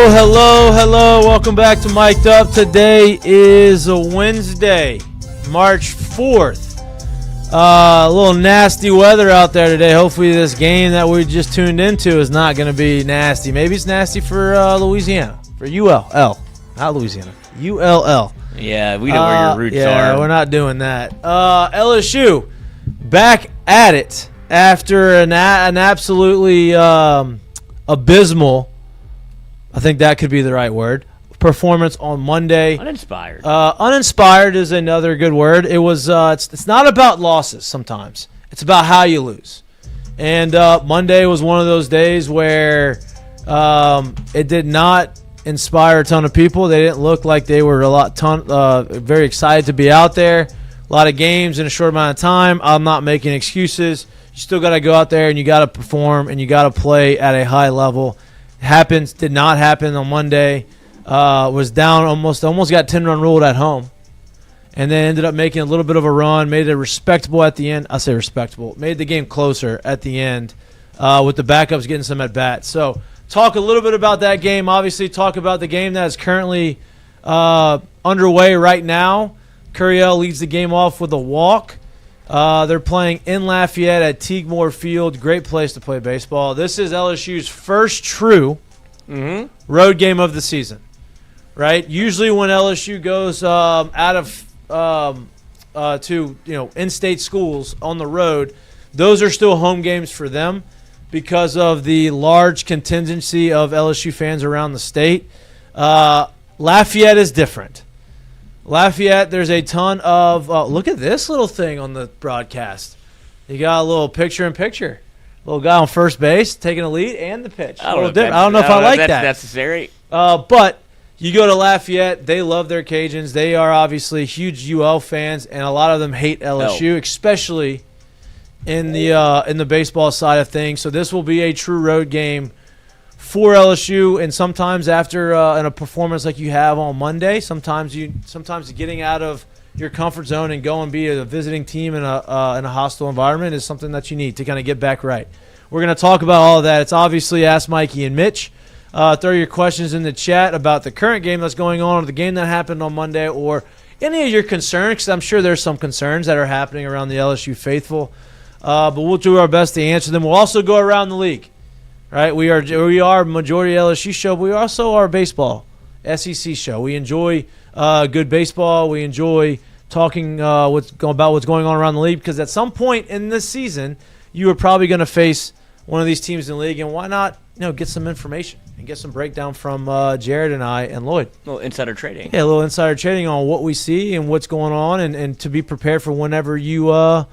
Hello. Welcome back to Mik'd Up. Today is a Wednesday, March 4th. A little nasty weather out there today. Hopefully this game that we just tuned into is not going to be nasty. Maybe it's nasty for Louisiana, for ULL. Not Louisiana, ULL. Yeah, we know where your roots are. Yeah, we're not doing that. LSU back at it after an absolutely abysmal, I think that could be the right word, performance on Monday. Uninspired. Uninspired is another good word. It was. It's not about losses sometimes. It's about how you lose. And Monday was one of those days where it did not inspire a ton of people. They didn't look like they were very excited to be out there. A lot of games in a short amount of time. I'm not making excuses. You still got to go out there and you got to perform and you got to play at a high level. Did not happen on Monday. Was down almost got 10-run ruled at home, and then ended up making a little bit of a run. Made it respectable at the end. I say respectable. Made the game closer at the end with the backups getting some at bats. So talk a little bit about that game. Obviously, talk about the game that is currently underway right now. Curiel leads the game off with a walk. They're playing in Lafayette at Tigue Field. Great place to play baseball. This is LSU's first true road game of the season, right? Usually when LSU goes out of to in-state schools on the road, those are still home games for them because of the large contingency of LSU fans around the state. Lafayette is different. Lafayette, there's a ton of look at this little thing on the broadcast. You got a little picture-in-picture. Little guy on first base taking a lead and the pitch. I don't know if I like that. That's necessary. But you go to Lafayette, they love their Cajuns. They are obviously huge UL fans, and a lot of them hate LSU, especially in the baseball side of things. So this will be a true road game for LSU, and sometimes after in a performance like you have on Monday, sometimes getting out of your comfort zone and go and be a visiting team in a hostile environment is something that you need to kind of get back right. We're going to talk about all of that. It's obviously Ask Mikey and Mitch. Throw your questions in the chat about the current game that's going on or the game that happened on Monday or any of your concerns, because I'm sure there's some concerns that are happening around the LSU faithful. But we'll do our best to answer them. We'll also go around the league. Right, we are majority LSU show, but we also are a baseball SEC show. We enjoy good baseball. We enjoy talking about what's going on around the league because at some point in this season, you are probably going to face one of these teams in the league, and why not get some information and get some breakdown from Jared and I and Lloyd. A little insider trading. Yeah, a little insider trading on what we see and what's going on, and to be prepared for whenever you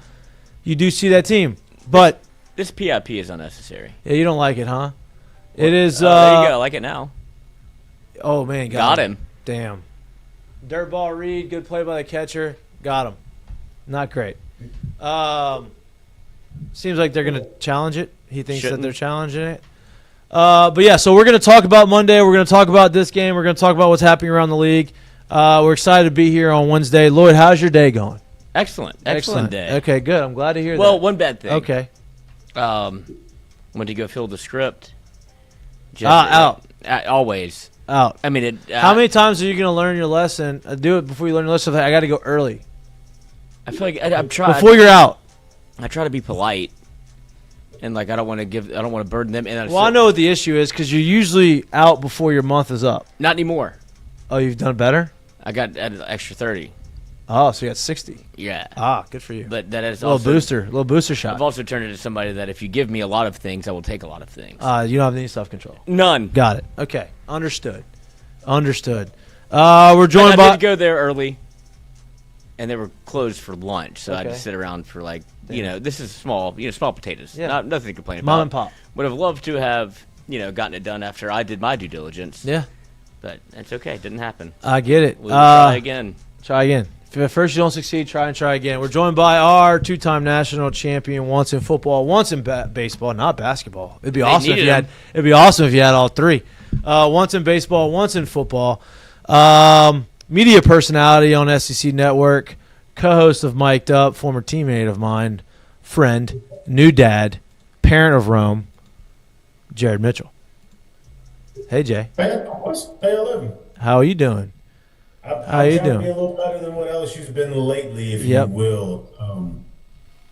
do see that team, but. This PIP is unnecessary. Yeah, you don't like it, huh? Well, it is. There you go. I like it now. Oh, man. Got him. Damn. Dirtball Reed, good play by the catcher. Got him. Not great. Seems like they're going to challenge it. He thinks that they're challenging it. But, yeah, so we're going to talk about Monday. We're going to talk about this game. We're going to talk about what's happening around the league. We're excited to be here on Wednesday. Lloyd, how's your day going? Excellent day. Okay, good. I'm glad to hear that. Well, one bad thing. Okay. Went to go fill the script. Out. Always. Out. I mean, how many times are you going to learn your lesson? Do it before you learn your lesson. I got to go early. I feel like I'm trying. Before you're out. I try to be polite. And, I don't want to burden them. Well, I know what the issue is because you're usually out before your month is up. Not anymore. Oh, you've done better? I got an extra 30. Oh, so you got 60. Yeah. Good for you. But that is a little booster shot. I've also turned into somebody that if you give me a lot of things, I will take a lot of things. You don't have any self-control. None. Got it. Okay. Understood. We're joined by. I did go there early, and they were closed for lunch, so I had to sit around for this is small potatoes. Yeah. Nothing to complain about. Mom and pop. Would have loved to have gotten it done after I did my due diligence. Yeah. But it's okay. It didn't happen. I get it. We'll try again. Try again. If at first you don't succeed, try again. We're joined by our two-time national champion, once in football, once in baseball, not basketball. It'd be awesome if you had all three. Once in baseball, once in football. Media personality on SEC Network, co-host of Mik'd Up, former teammate of mine, friend, new dad, parent of Rome, Jared Mitchell. Hey, Jay. Hey, boys. Hey, I love you. How are you doing? How I'm you trying to be a doing? little better than what LSU's been lately, if you Yep. will.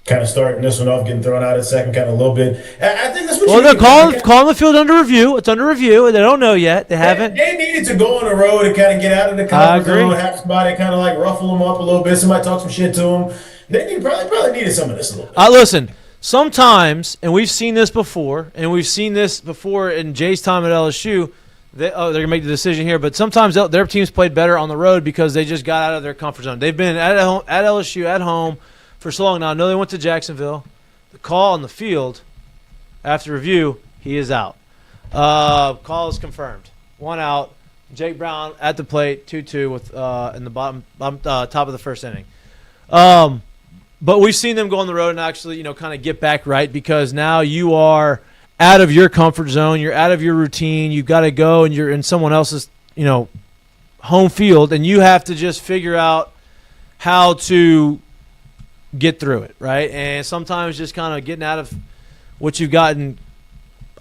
Kind of starting this one off, getting thrown out at second, kind of a little bit. I think that's what Well, you they're need. calling the field under review. It's under review. They don't know yet. They They, haven't. they needed to go on the road and kind of get out of the I comfort agree. zone, have somebody kind of like ruffle them up a little bit. Somebody talk some shit to them. Probably needed some of this a little bit. Listen, sometimes, and we've seen this before, in Jay's time at LSU. They're gonna make the decision here, but sometimes their teams played better on the road because they just got out of their comfort zone. They've been at LSU at home for so long now. I know they went to Jacksonville. The call on the field after review, he is out. Call is confirmed. 1 out. Jake Brown at the plate, 2-2 with in the top of the first inning. But we've seen them go on the road and actually, kind of get back right because now you are out of your comfort zone. You're out of your routine. You've got to go and you're in someone else's, home field, and you have to just figure out how to get through it, right? And sometimes just kind of getting out of what you've gotten,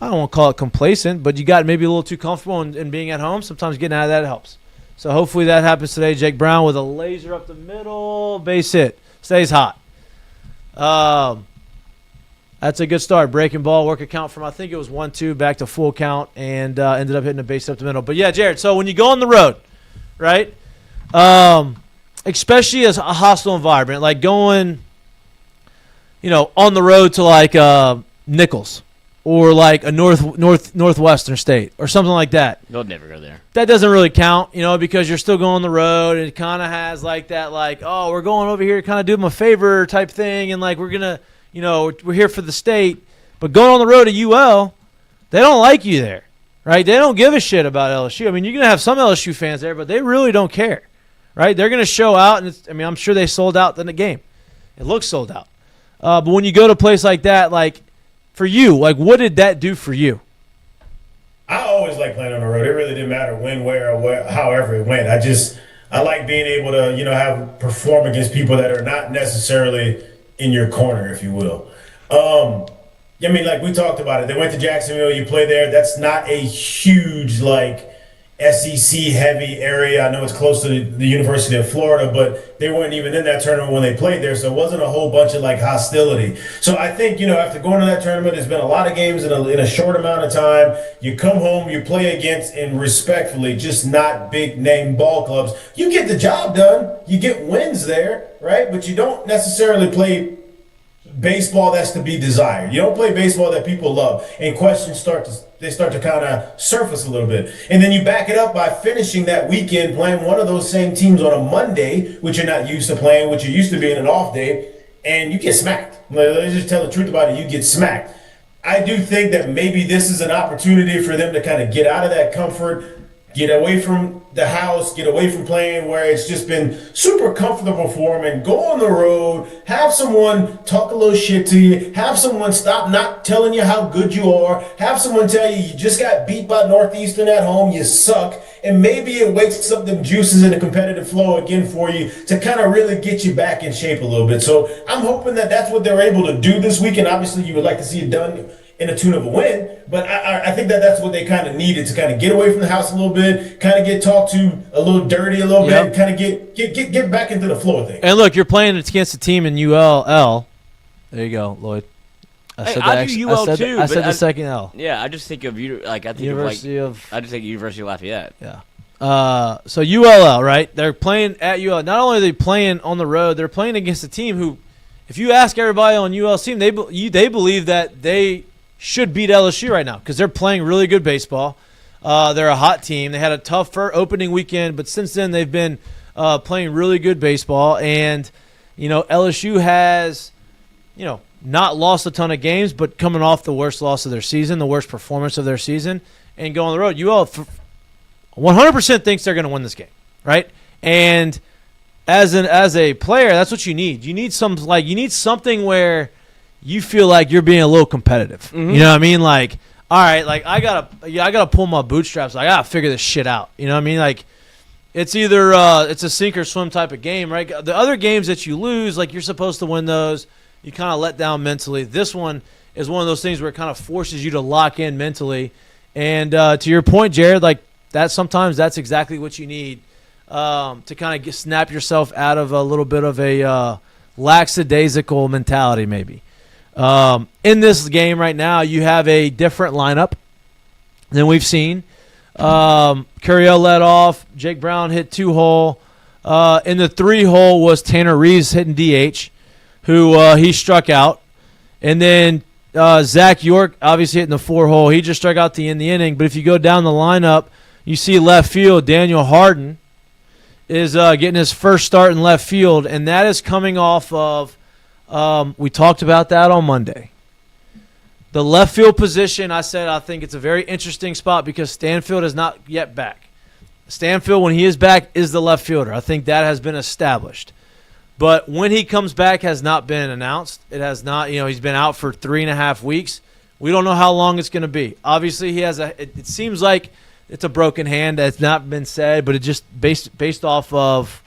I don't want to call it complacent, but you got maybe a little too comfortable in being at home. Sometimes getting out of that helps. So hopefully that happens today. Jake Brown with a laser up the middle, base hit. Stays hot. That's a good start. Breaking ball, work a count from, I think it was 1-2 back to full count, and ended up hitting a base up the middle. But yeah, Jared, so when you go on the road, right, especially as a hostile environment, like going, on the road to like Nichols or like a Northwestern State or something like that. They'll never go there. That doesn't really count, because you're still going on the road, and it kind of has like that, like, oh, we're going over here to kind of do them a favor type thing, and like we're gonna, we're here for the state. But going on the road to UL, they don't like you there, right? They don't give a shit about LSU. I mean, you're gonna have some LSU fans there, but they really don't care, right? They're gonna show out, and I'm sure they sold out in the game. It looks sold out. But when you go to a place like that, like for you, like what did that do for you? I always like playing on the road. It really didn't matter when, where, however it went. I like being able to, perform against people that are not necessarily in your corner, if you will. Like we talked about it. They went to Jacksonville. You play there. That's not a huge SEC heavy area. I know it's close to the University of Florida, but they weren't even in that tournament when they played there, so it wasn't a whole bunch of hostility. So I think after going to that tournament, there's been a lot of games in a short amount of time. You come home, you play against, and respectfully, just not big name ball clubs. You get the job done, you get wins there, right? But you don't necessarily play baseball that's to be desired. You don't play baseball that people love, and questions start to kind of surface a little bit. And then you back it up by finishing that weekend playing one of those same teams on a Monday, which you're not used to playing, which you're used to being an off day, and you get smacked. Let's just tell the truth about it. You get smacked. I do think that maybe this is an opportunity for them to kind of get out of that comfort, get away from the house, get away from playing where it's just been super comfortable for them, and go on the road, have someone talk a little shit to you, have someone stop not telling you how good you are, have someone tell you just got beat by Northeastern at home, you suck, and maybe it wakes up them juices in the competitive flow again for you to kind of really get you back in shape a little bit. So I'm hoping that that's what they're able to do this weekend. Obviously, you would like to see it done in a tune of a win, but I think that that's what they kind of needed to kind of get away from the house a little bit, kind of get talked to a little dirty a little bit, kind of get back into the flow of things. And look, you're playing against a team in ULL. There you go, Lloyd. I do UL too. I said the second L. Yeah, I just think of I just think University of Lafayette. Yeah. So ULL, right? They're playing at UL. Not only are they playing on the road, they're playing against a team who, if you ask everybody on UL's team, they believe that they should beat LSU right now because they're playing really good baseball. They're a hot team. They had a tough opening weekend, but since then they've been playing really good baseball. And, LSU has, not lost a ton of games, but coming off the worst loss of their season, the worst performance of their season, and go on the road. UL 100% thinks they're going to win this game, right? And as a player, that's what you need. You need something where you feel like you're being a little competitive. Mm-hmm. You know what I mean? Like, all right, like I gotta pull my bootstraps. I gotta figure this shit out. You know what I mean? Like, it's either it's a sink or swim type of game, right? The other games that you lose, like you're supposed to win those. You kind of let down mentally. This one is one of those things where it kind of forces you to lock in mentally And to your point, Jared, like that sometimes that's exactly what you need to kind of snap yourself out of a little bit of a lackadaisical mentality maybe. In this game right now, you have a different lineup than we've seen. Curiel led off. Jake Brown hit 2-hole. In the 3-hole was Tanner Reeves hitting DH, who he struck out. And then Zach York obviously hitting the 4-hole. He just struck out to end the inning. But if you go down the lineup, you see left field, Daniel Harden is getting his first start in left field, and that is coming off of we talked about that on Monday. The left field position, I said I think it's a very interesting spot because Stanfield is not yet back. Stanfield, when he is back, is the left fielder. I think that has been established. But when he comes back has not been announced. It has not, he's been out for 3.5 weeks. We don't know how long it's going to be. Obviously, he has it seems like it's a broken hand that's not been said, but it just based off of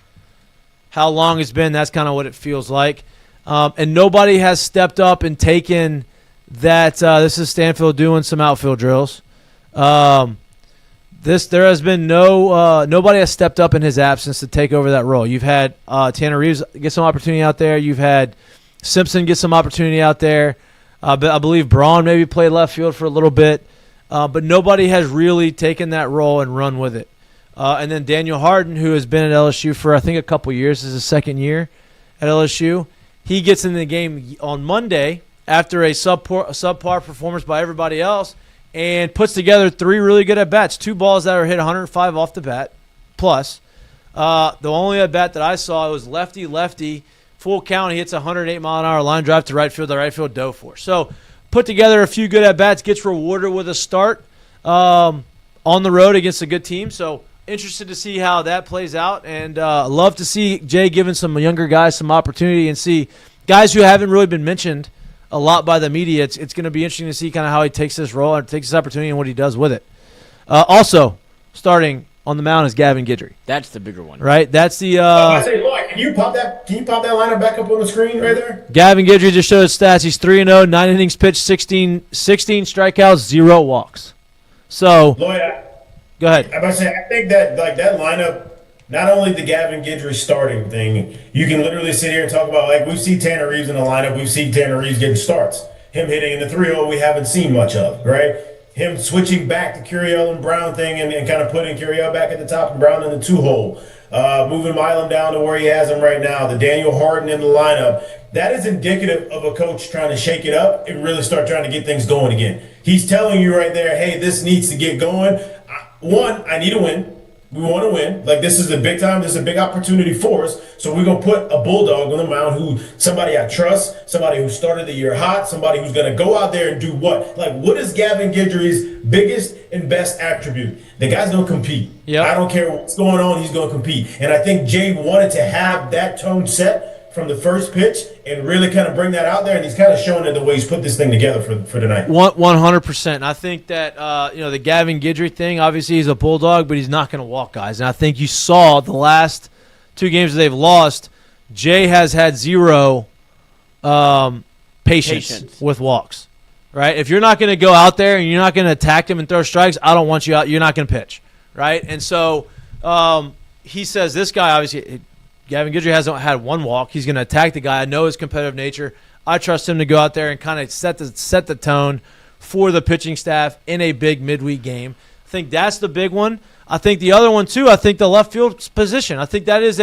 how long it's been, that's kind of what it feels like. And nobody has stepped up and taken that. This is Stanfield doing some outfield drills. There has been nobody has stepped up in his absence to take over that role. You've had Tanner Reeves get some opportunity out there. You've had Simpson get some opportunity out there. But I believe Braun maybe played left field for a little bit. But nobody has really taken that role and run with it. And then Daniel Harden, who has been at LSU for, I think, a couple years, is his second year at LSU. He gets in the game on Monday after a subpar performance by everybody else and puts together 3 really good at-bats, 2 balls that are hit 105 off the bat plus. The only at-bat that I saw was lefty, full count. He hits a 108-mile-an-hour line drive to right field. The right field dove for. So put together a few good at-bats, gets rewarded with a start on the road against a good team. So interested to see how that plays out, and love to see Jay giving some younger guys some opportunity and see guys who haven't really been mentioned a lot by the media. It's going to be interesting to see kind of how he takes this role and takes this opportunity and what he does with it. Also, starting on the mound is Gavin Guidry. That's the bigger one, right? That's the. I say, Lloyd, can you pop that lineup back up on the screen right there? Gavin Guidry just showed his stats. He's 3-0, 9 innings pitched, 16 strikeouts, 0 walks. So, Lloyd, go ahead. I'm about to say, I think that that lineup, not only the Gavin Guidry starting thing, you can literally sit here and talk about, we've seen Tanner Reeves in the lineup. We've seen Tanner Reeves getting starts. Him hitting in the 3-0 we haven't seen much of, right? Him switching back to Curiel and Brown thing and kind of putting Curiel back at the top and Brown in the 2-hole. Moving Milam down to where he has him right now. The Daniel Harden in the lineup. That is indicative of a coach trying to shake it up and really start trying to get things going again. He's telling you right there, hey, this needs to get going. I need a win. We want to win. This is a big time. This is a big opportunity for us. So we're going to put a bulldog on the mound somebody I trust, somebody who started the year hot, somebody who's going to go out there and do what? What is Gavin Guidry's biggest and best attribute? The guy's going to compete. Yep. I don't care what's going on. He's going to compete. And I think Jay wanted to have that tone set from the first pitch and really kind of bring that out there, and he's kind of showing it the way he's put this thing together for tonight. 100%. I think that the Gavin Guidry thing, obviously he's a bulldog, but he's not going to walk guys. And I think you saw the last 2 games that they've lost, Jay has had 0 patience with walks. Right? If you're not going to go out there and you're not going to attack him and throw strikes, I don't want you out. You're not going to pitch. Right? And so he says this guy, obviously – Gavin Guidry hasn't had 1 walk. He's going to attack the guy. I know his competitive nature. I trust him to go out there and kind of set the tone for the pitching staff in a big midweek game. I think that's the big one. I think the other one, too, I think the left field position. I think that is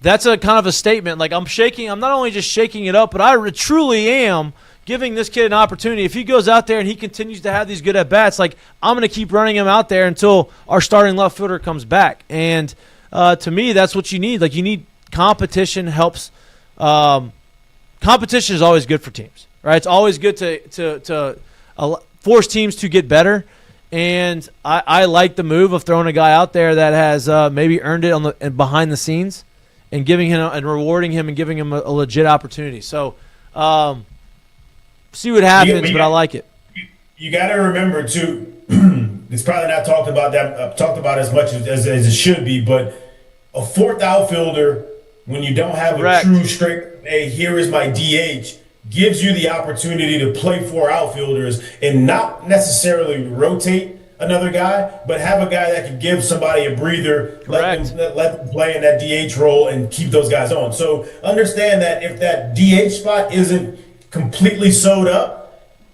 that's a kind of a statement. I'm not only just shaking it up, but I truly am giving this kid an opportunity. If he goes out there and he continues to have these good at-bats, I'm going to keep running him out there until our starting left fielder comes back. And to me, that's what you need. You need competition helps. Competition is always good for teams, right? It's always good to force teams to get better. And I like the move of throwing a guy out there that has maybe earned it behind the scenes, and giving him and rewarding him and giving him a legit opportunity. So see what happens, but I like it. You got to remember too. It's probably not talked about as much as it should be, but a 4th outfielder, when you don't have a true straight, hey, here is my DH, gives you the opportunity to play 4 outfielders and not necessarily rotate another guy, but have a guy that can give somebody a breather, let them play in that DH role and keep those guys on. So understand that if that DH spot isn't completely sewed up,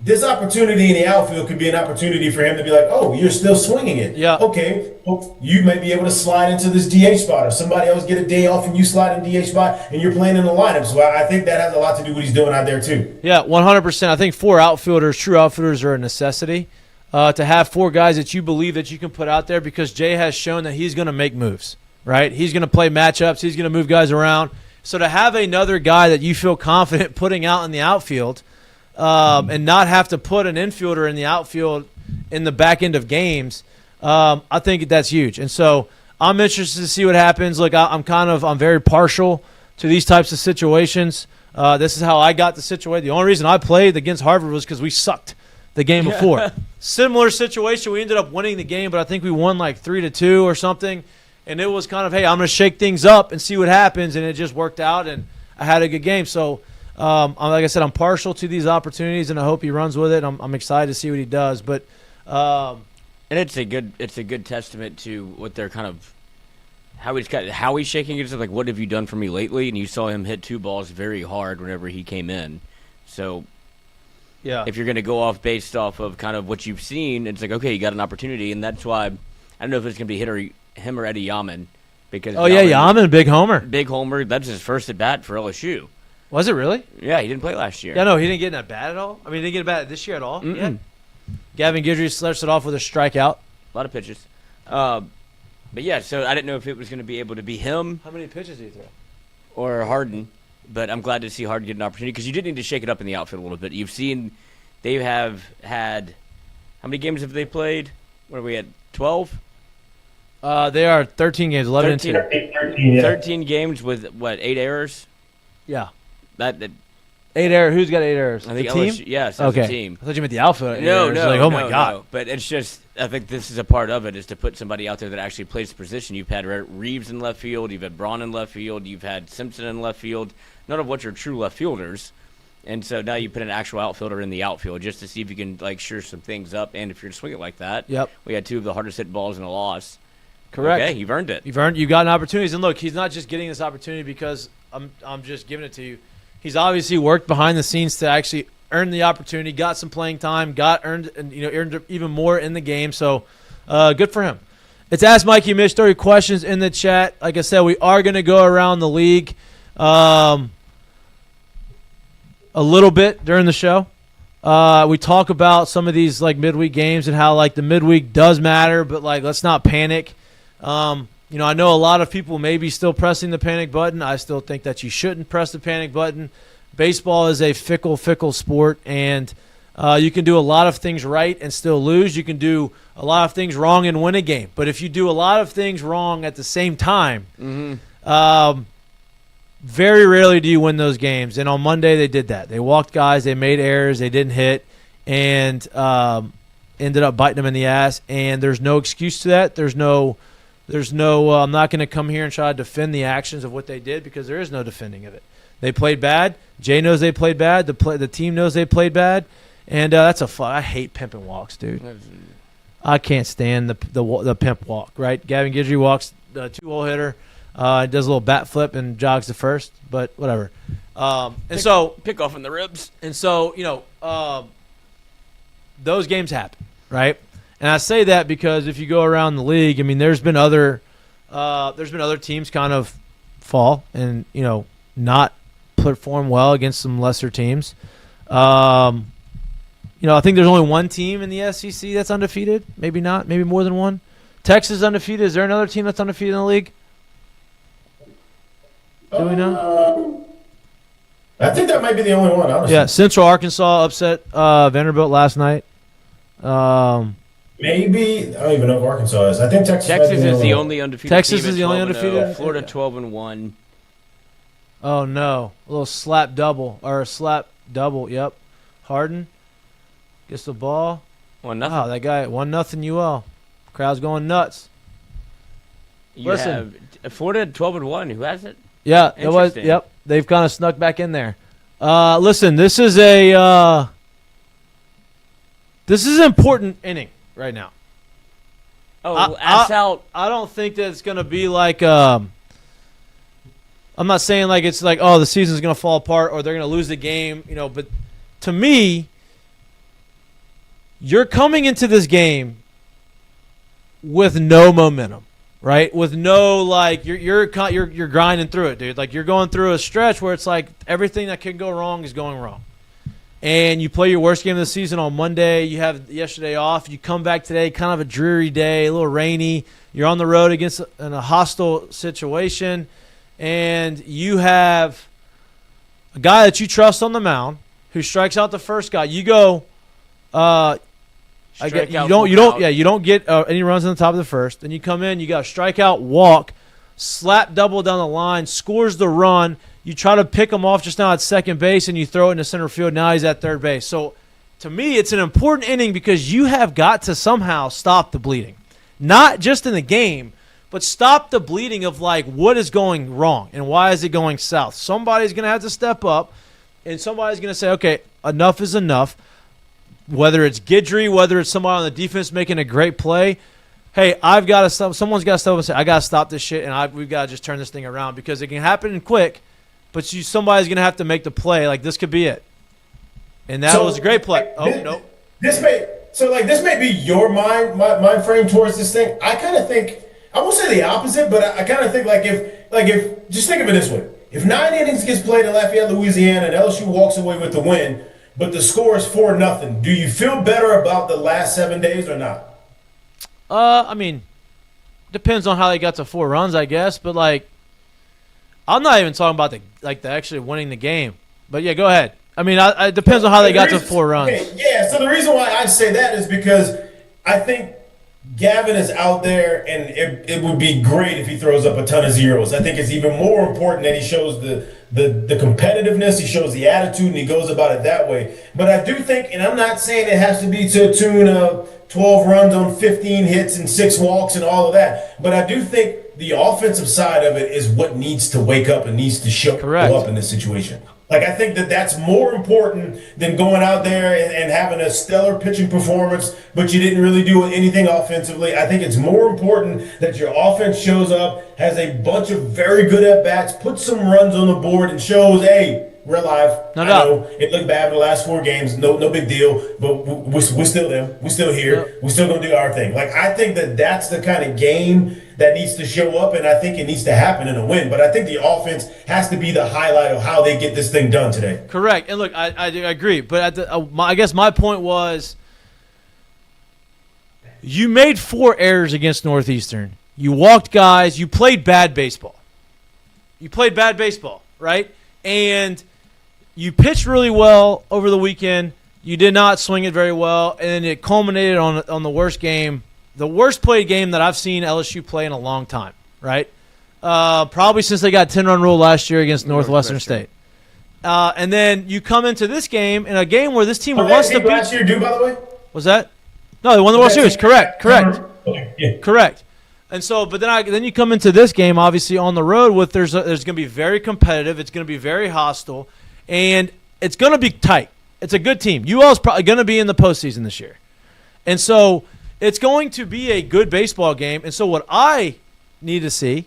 this opportunity in the outfield could be an opportunity for him to be like, oh, you're still swinging it. Yeah. Okay, well, you may be able to slide into this DH spot, or somebody else get a day off and you slide in DH spot and you're playing in the lineup. So I think that has a lot to do with what he's doing out there too. Yeah, 100%. I think 4 outfielders, true outfielders, are a necessity. To have 4 guys that you believe that you can put out there, because Jay has shown that he's going to make moves, right? He's going to play matchups. He's going to move guys around. So to have another guy that you feel confident putting out in the outfield and not have to put an infielder in the outfield in the back end of games, I think that's huge. And so I'm interested to see what happens. Look, I'm very partial to these types of situations. This is how I got the situation. The only reason I played against Harvard was because we sucked the game before. Similar situation. We ended up winning the game, but I think we won like 3-2 or something. And it was kind of, hey, I'm going to shake things up and see what happens. And it just worked out, and I had a good game. So, like I said, I'm partial to these opportunities, and I hope he runs with it. I'm excited to see what he does. But and it's a good testament to what they're kind of how he's shaking it. Like, what have you done for me lately? And you saw him hit 2 balls very hard whenever he came in. So. Yeah. If you're going to go off based off of kind of what you've seen, it's like, okay, you got an opportunity, and that's why I don't know if it's going to be him or Eddie Yaman. Because Yaman, big homer. Big homer. That's his first at bat for LSU. Was it really? Yeah, he didn't play last year. Yeah, no, he didn't get in that bat at all. I mean, he didn't get a bat this year at all. Yeah. Gavin Guidry starts it off with a strikeout. A lot of pitches. But yeah, so I didn't know if it was going to be able to be him. How many pitches did he throw? Or Harden. But I'm glad to see Harden get an opportunity, because you did need to shake it up in the outfield a little bit. You've seen they have had – how many games have they played? What are we at, 12? They are 13 games, 11 and 2. 13 games with, 8 errors? Yeah. That 8 errors. Who's got 8 errors? I think the team? LSU, yes, okay. The team. I thought you meant the outfield. No. Like, oh, my God. No. But it's just – I think this is a part of it, is to put somebody out there that actually plays the position. You've had Reeves in left field. You've had Braun in left field. You've had Simpson in left field. None of which are true left fielders. And so now you put an actual outfielder in the outfield just to see if you can, like, sure some things up. And if you're to swing it like that, we had 2 of the hardest hit balls in a loss. Correct. Okay, you've earned it. You've gotten opportunities. And look, he's not just getting this opportunity because I'm just giving it to you. He's obviously worked behind the scenes to actually earn the opportunity, got some playing time, earned even more in the game. So good for him. It's Ask Mikey and Mitch. 30 questions in the chat. Like I said, we are going to go around the league a little bit during the show. We talk about some of these like midweek games and how like the midweek does matter, but like let's not panic. I know a lot of people may be still pressing the panic button. I still think that you shouldn't press the panic button. Baseball is a fickle sport, and you can do a lot of things right and still lose. You can do a lot of things wrong and win a game. But if you do a lot of things wrong at the same time, very rarely do you win those games. And on Monday they did that. They walked guys, they made errors, they didn't hit, and ended up biting them in the ass. And there's no excuse to that. There's no I'm not going to come here and try to defend the actions of what they did, because there is no defending of it. They played bad. Jay knows they played bad. The team knows they played bad. And that's I hate pimping walks, dude. I can't stand the pimp walk, right? Gavin Guidry walks the 2-hole hitter, does a little bat flip and jogs to first, but whatever. Pick off in the ribs. And so, those games happen, right? And I say that because if you go around the league, I mean, there's been other teams kind of fall and not perform well against some lesser teams. I think there's only one team in the SEC that's undefeated. Maybe not. Maybe more than one. Texas is undefeated. Is there another team that's undefeated in the league? Do we know? I think that might be the only one, honestly. Yeah, Central Arkansas upset Vanderbilt last night. Maybe. I don't even know if Arkansas is. I think Texas is the only undefeated Texas team is the only undefeated? Florida 12-1. Oh, no. A little slap double. Yep. Harden gets the ball. 1-0. Wow, that guy, 1-0 UL. Crowd's going nuts. Listen. Have Florida 12-1. Who has it? Yeah, it was. Yep. They've kind of snuck back in there. Listen, this is an important inning right now. Oh, I don't think that it's going to be like I'm not saying like it's like, oh, the season's going to fall apart or they're going to lose the game, but to me, you're coming into this game with no momentum, right? With no like you're grinding through it, dude. Like you're going through a stretch where it's like everything that can go wrong is going wrong. And you play your worst game of the season on Monday. You have yesterday off. You come back today, kind of a dreary day, a little rainy. You're on the road against in a hostile situation, and you have a guy that you trust on the mound who strikes out the first guy. You go, you don't get any runs on the top of the first. Then you come in, you got a strikeout, walk, slap double down the line, scores the run. You try to pick him off just now at second base, and you throw it into center field. Now he's at third base. So, to me, it's an important inning because you have got to somehow stop the bleeding. Not just in the game, but stop the bleeding of, like, what is going wrong and why is it going south. Somebody's going to have to step up, and somebody's going to say, okay, enough is enough. Whether it's Guidry, whether it's somebody on the defense making a great play, hey, I've got to stop. Someone's got to step up and say, I got to stop this shit, and we've got to just turn this thing around because it can happen quick. But somebody's going to have to make the play. Like, this could be it. And that was a great play. Nope. This may be your mind frame towards this thing. I kind of think, I won't say the opposite, but I kind of think if just think of it this way. If 9 innings gets played in Lafayette, Louisiana, and LSU walks away with the win, but the score is 4-0, do you feel better about the last 7 days or not? I mean, depends on how they got to 4 runs, I guess. But, like, I'm not even talking about the actually winning the game. But, yeah, go ahead. I mean, it depends on how they got to 4 runs. Okay, yeah, so the reason why I say that is because I think Gavin is out there, and it would be great if he throws up a ton of zeros. I think it's even more important that he shows the competitiveness, he shows the attitude, and he goes about it that way. But I do think, and I'm not saying it has to be to a tune of 12 runs on 15 hits and 6 walks and all of that, but I do think the offensive side of it is what needs to wake up and needs to show up in this situation. Like, I think that's more important than going out there and having a stellar pitching performance, but you didn't really do anything offensively. I think it's more important that your offense shows up, has a bunch of very good at-bats, puts some runs on the board, and shows, hey, we're alive. I know it looked bad in the last 4 games. No big deal, but we're still them. We're still here. Yep. We're still going to do our thing. Like, I think that's the kind of game that needs to show up, and I think it needs to happen in a win. But I think the offense has to be the highlight of how they get this thing done today. Correct. And, look, I agree. But I guess my point was you made 4 errors against Northeastern. You walked guys. You played bad baseball. Right? And you pitched really well over the weekend. You did not swing it very well, and then it culminated on the worst game. The worst played game that I've seen LSU play in a long time, right? Probably since they got 10-run rule last year against Northwestern State. And then you come into this game, in a game where this team wants to beat. Last year, by the way? Was that? No, they won the World Series. Correct. Yeah. Correct. And so, but then you come into this game, obviously on the road with there's going to be very competitive. It's going to be very hostile, and it's going to be tight. It's a good team. UL is probably going to be in the postseason this year, and so it's going to be a good baseball game. And so what I need to see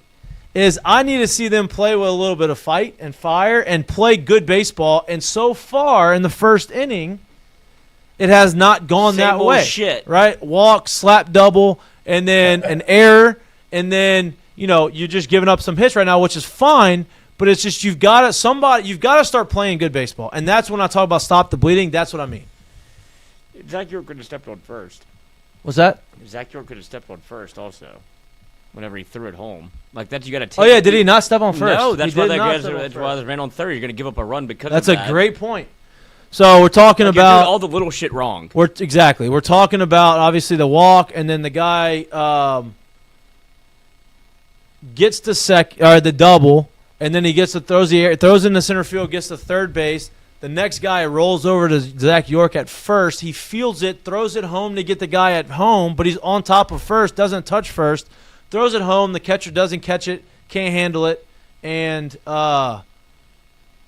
is I need to see them play with a little bit of fight and fire and play good baseball. And so far in the first inning, it has not gone that way. Shit. Right? Walk, slap double, and then an error, and then you're just giving up some hits right now, which is fine. But it's just you've got to start playing good baseball, and that's when I talk about stop the bleeding. That's what I mean. Zach York could have stepped on first. What's that? Zach York could have stepped on first also. Whenever he threw it home, like that, you got to take. Oh yeah, did he not step on first? No, that's why they ran on third. You're going to give up a run because that's of that. A great point. So we're talking about you're doing all the little shit wrong. We're talking about obviously the walk, and then the guy gets the double. And then he throws in the center field, gets to third base. The next guy rolls over to Zach York at first. He fields it, throws it home to get the guy at home, but he's on top of first, doesn't touch first. Throws it home. The catcher doesn't catch it, can't handle it, and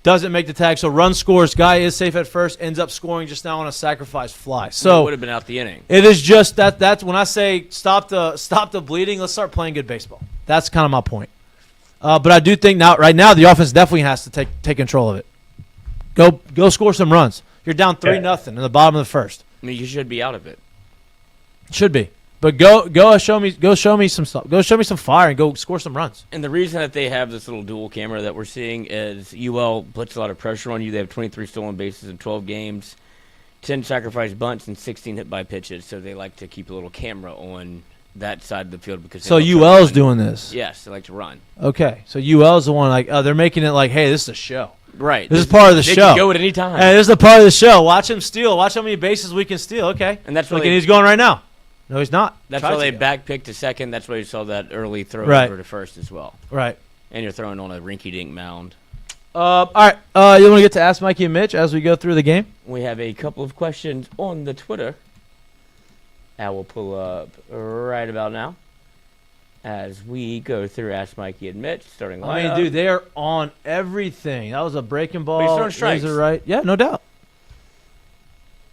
doesn't make the tag. So run scores. Guy is safe at first, ends up scoring just now on a sacrifice fly. So it would have been out the inning. It is just that's when I say stop the bleeding, let's start playing good baseball. That's kind of my point. But I do think right now the offense definitely has to take control of it. Go score some runs. You're down 3-0 in the bottom of the first. I mean, you should be out of it. Should be. But go show me some stuff. Go show me some fire and go score some runs. And the reason that they have this little dual camera that we're seeing is UL puts a lot of pressure on you. They have 23 stolen bases in 12 games, 10 sacrifice bunts, and 16 hit by pitches. So they like to keep a little camera on that side of the field because. So UL's doing this. Yes, they like to run. Okay, so UL's the one they're making it like, hey, this is a show. Right. This is part of the show. Can go at any time. Hey, this is a part of the show. Watch him steal. Watch how many bases we can steal. Okay. And that's and he's going right now. No, he's not. That's why they back picked to second. That's why you saw that early throw over to first as well. Right. And you're throwing on a rinky-dink mound. All right. You want to get to Ask Mikey and Mitch as we go through the game? We have a couple of questions on the Twitter. I will pull up right about now as we go through Ask Mikey and Mitch, starting lineup. I mean, dude, they are on everything. That was a breaking ball. But he's throwing strikes. Right. Yeah, no doubt.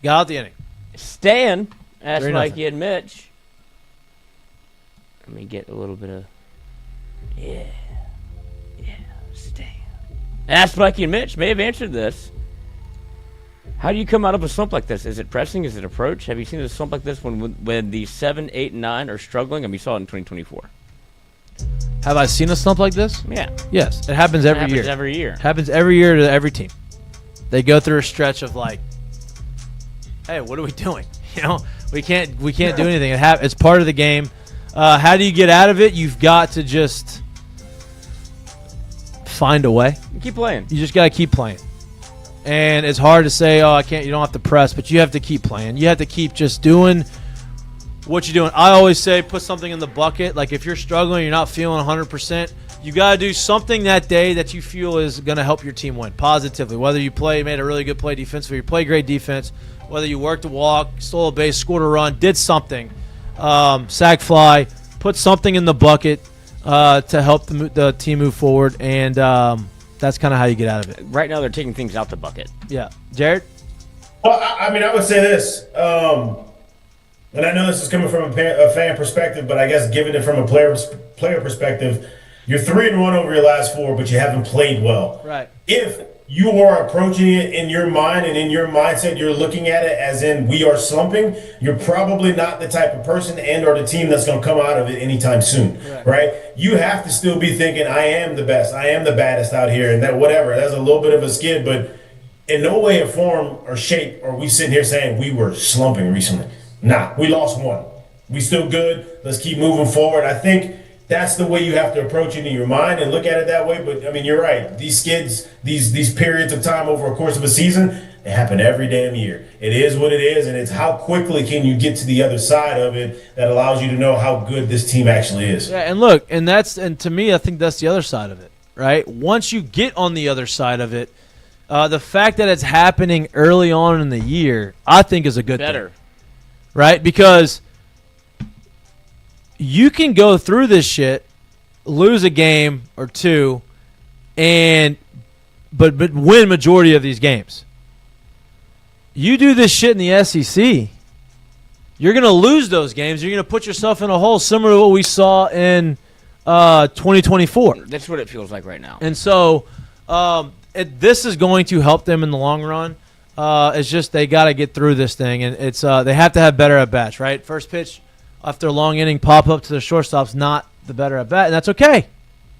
Got out the inning. Stan. Ask Mikey and Mitch. Let me get a little bit of. Yeah, Stan. Ask Mikey and Mitch may have answered this. How do you come out of a slump like this? Is it pressing? Is it approach? Have you seen a slump like this when the 7, 8, and 9 are struggling? And we saw it in 2024. Have I seen a slump like this? Yeah. Yes, it happens every year. It happens every year to every team. They go through a stretch of like, hey, what are we doing? We can't do anything. It's part of the game. How do you get out of it? You've got to just find a way. Keep playing. You just got to keep playing. And it's hard to say, I can't. You don't have to press, but you have to keep playing. You have to keep just doing what you're doing. I always say put something in the bucket. Like if you're struggling, you're not feeling 100%, you got to do something that day that you feel is going to help your team win positively. Whether you made a really good play defensively, you play great defense, whether you worked a walk, stole a base, scored a run, did something, sack fly, put something in the bucket to help the team move forward, and that's kind of how you get out of it. Right now they're taking things out the bucket. Yeah. Jared? Well, I mean, I would say this, and I know this is coming from a fan perspective, but I guess given it from a player perspective, you're 3-1 over your last 4, but you haven't played well. Right. If you are approaching it in your mind and in your mindset, you're looking at it as in we are slumping, you're probably not the type of person and or the team that's going to come out of it anytime soon, right? You have to still be thinking, I am the best, I am the baddest out here, and that whatever. That's a little bit of a skid, but in no way or form or shape are we sitting here saying we were slumping recently. Nah, we lost 1. We still good. Let's keep moving forward. I think that's the way you have to approach it in your mind and look at it that way. But, I mean, you're right. These skids, these periods of time over a course of a season, they happen every damn year. It is what it is, and it's how quickly can you get to the other side of it that allows you to know how good this team actually is. Yeah, and look, and to me, I think that's the other side of it, right? Once you get on the other side of it, the fact that it's happening early on in the year, I think is a good thing. Right? Because you can go through this shit, lose a game or 2, but win majority of these games. You do this shit in the SEC, you're going to lose those games. You're going to put yourself in a hole similar to what we saw in 2024. That's what it feels like right now. And so this is going to help them in the long run. It's just they got to get through this thing, and it's they have to have better at-bats, right? First pitch after a long inning, pop up to the shortstop's not the better at-bat, and that's okay.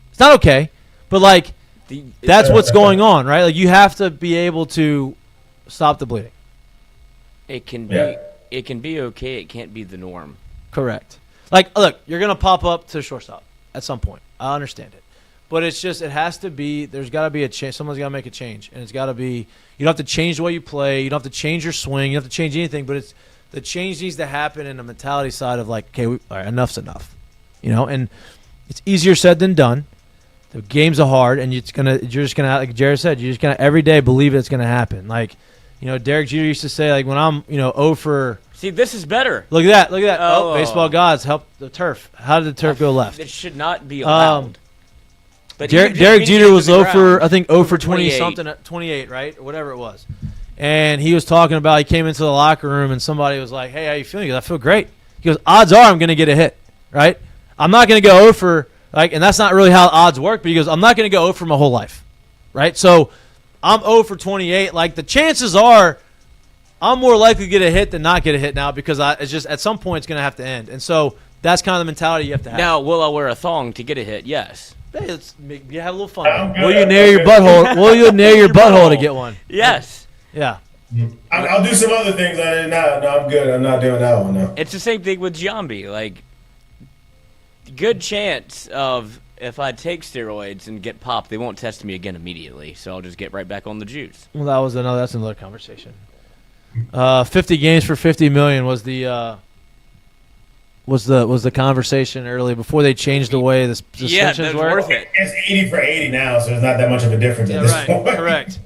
It's not okay, but, like, that's what's going on, right? Like, you have to be able to stop the bleeding. It can be okay. It can't be the norm. Correct. Like, look, you're going to pop up to the shortstop at some point. I understand it. But it's just it has to be – there's got to be a change. Someone's got to make a change, and it's got to be – you don't have to change the way you play. You don't have to change your swing. You don't have to change anything, but it's the change needs to happen in the mentality side of, like, okay, all right, enough's enough. And it's easier said than done. The games are hard, and you're just gonna like Jared said, you're just gonna every day believe it's gonna happen. Like, Derek Jeter used to say, like, when I'm 0 for – see, this is better. Look at that. Oh, baseball gods help the turf. How did the turf go left? It should not be allowed. But Derek Jeter was 0 for, I think 0 for 20 28. something, 28, right? Or whatever it was. And he was talking about, he came into the locker room and somebody was like, hey, how you feeling? He goes, I feel great. He goes, odds are I'm going to get a hit, right? I'm not going to go 0 for, and that's not really how odds work, but he goes, I'm not going to go 0 for my whole life, right? So I'm 0 for 28. Like, the chances are I'm more likely to get a hit than not get a hit now because it's just at some point it's going to have to end. And so that's kind of the mentality you have to have. Now, will I wear a thong to get a hit? Yes. Hey, you have a little fun. Will you nail your butthole? Will you nail your butthole to get one? Yes. Yeah. I'll do some other things. No, I'm good. I'm not doing that one, no. It's the same thing with Giambi. Like, good chance of if I take steroids and get popped, they won't test me again immediately. So I'll just get right back on the juice. Well, that's another conversation. 50 games for $50 million was the conversation earlier before they changed the way the suspensions work. work. Worth it. It's 80 for 80 now, so it's not that much of a difference at this point. Correct.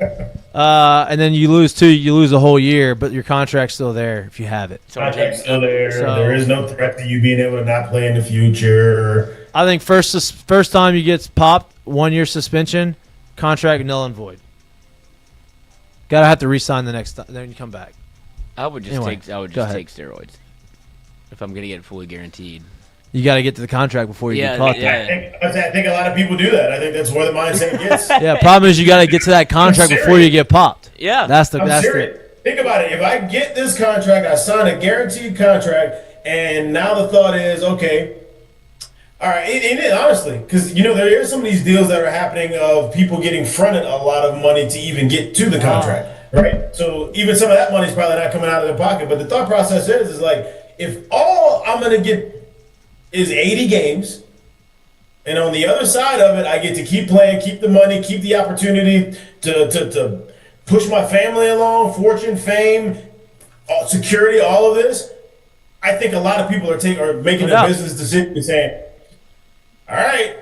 And then you lose a whole year, but your contract's still there if you have it. Contract's still there. So, there is no threat to you being able to not play in the future. I think first time you get popped, 1 year suspension, contract null and void. Gotta have to re-sign the next time. Then you come back. I would just Anyway, take steroids if I'm gonna get it fully guaranteed. You got to get to the contract before you get caught. Yeah. I think a lot of people do that. I think that's where the mindset gets. Yeah, problem is you got to get to that contract before you get popped. Yeah. That's I'm serious. Think about it. If I get this contract, I sign a guaranteed contract, and now the thought is, okay, all right, and then honestly, because, there are some of these deals that are happening of people getting fronted a lot of money to even get to the contract, right? So even some of that money is probably not coming out of their pocket. But the thought process is like, if all I'm going to get is 80 games, and on the other side of it, I get to keep playing, keep the money, keep the opportunity to push my family along, fortune, fame, security, all of this, I think a lot of people are making a business decision and saying, all right,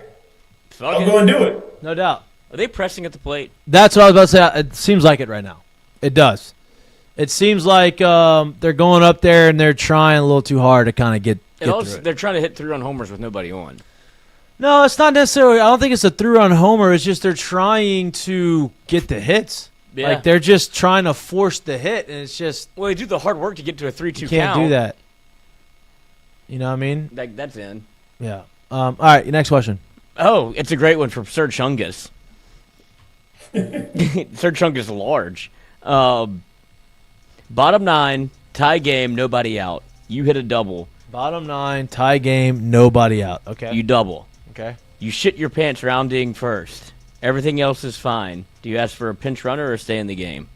I'll go and do it. No doubt. Are they pressing at the plate? That's what I was about to say. It seems like it right now. It does. It seems like they're going up there and they're trying a little too hard to kind of get through it. They're trying to hit 3-run homers with nobody on. No, it's not necessarily. I don't think it's a 3-run homer. It's just they're trying to get the hits. Yeah. Like they're just trying to force the hit, and it's just. Well, they do the hard work to get to a 3-2 count. You can't do that. You know what I mean? Like, that's in. Yeah. All right, next question. Oh, it's a great one from Sir Chungus. Sir Chungus large. Bottom 9, tie game, nobody out. You hit a double. Bottom 9, tie game, nobody out. Okay. You double. Okay. You shit your pants rounding first. Everything else is fine. Do you ask for a pinch runner or stay in the game?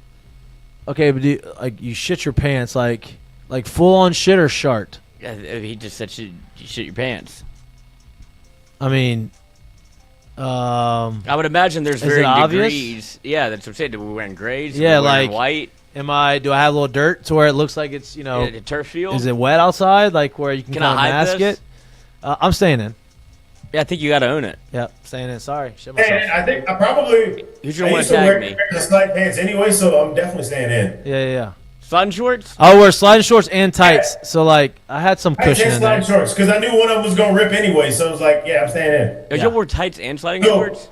Okay, but you shit your pants like full on shit or shart? He just said you shit your pants. I mean, I would imagine there's varying obvious? degrees. Yeah, that's what I'm saying. Do we wearing grays? Yeah, Are we wearing like white. Do I have a little dirt to where it looks like it's A turf field? Is it wet outside? Like where you can kind of I hide mask this? it? I'm staying in. Yeah, I think you got to own it. Yep, staying in. Sorry, shit myself. And I think I probably Who's gonna want used to to tag wear me? the slide pants anyway, so I'm definitely staying in. Yeah. Sliding shorts? I'll wear sliding shorts and tights. Yeah. So I had some I cushion had in there. sliding shorts because I knew one of them was gonna rip anyway, so I was like, yeah, I'm staying in. Oh, Yeah. you wear tights and sliding No. shorts?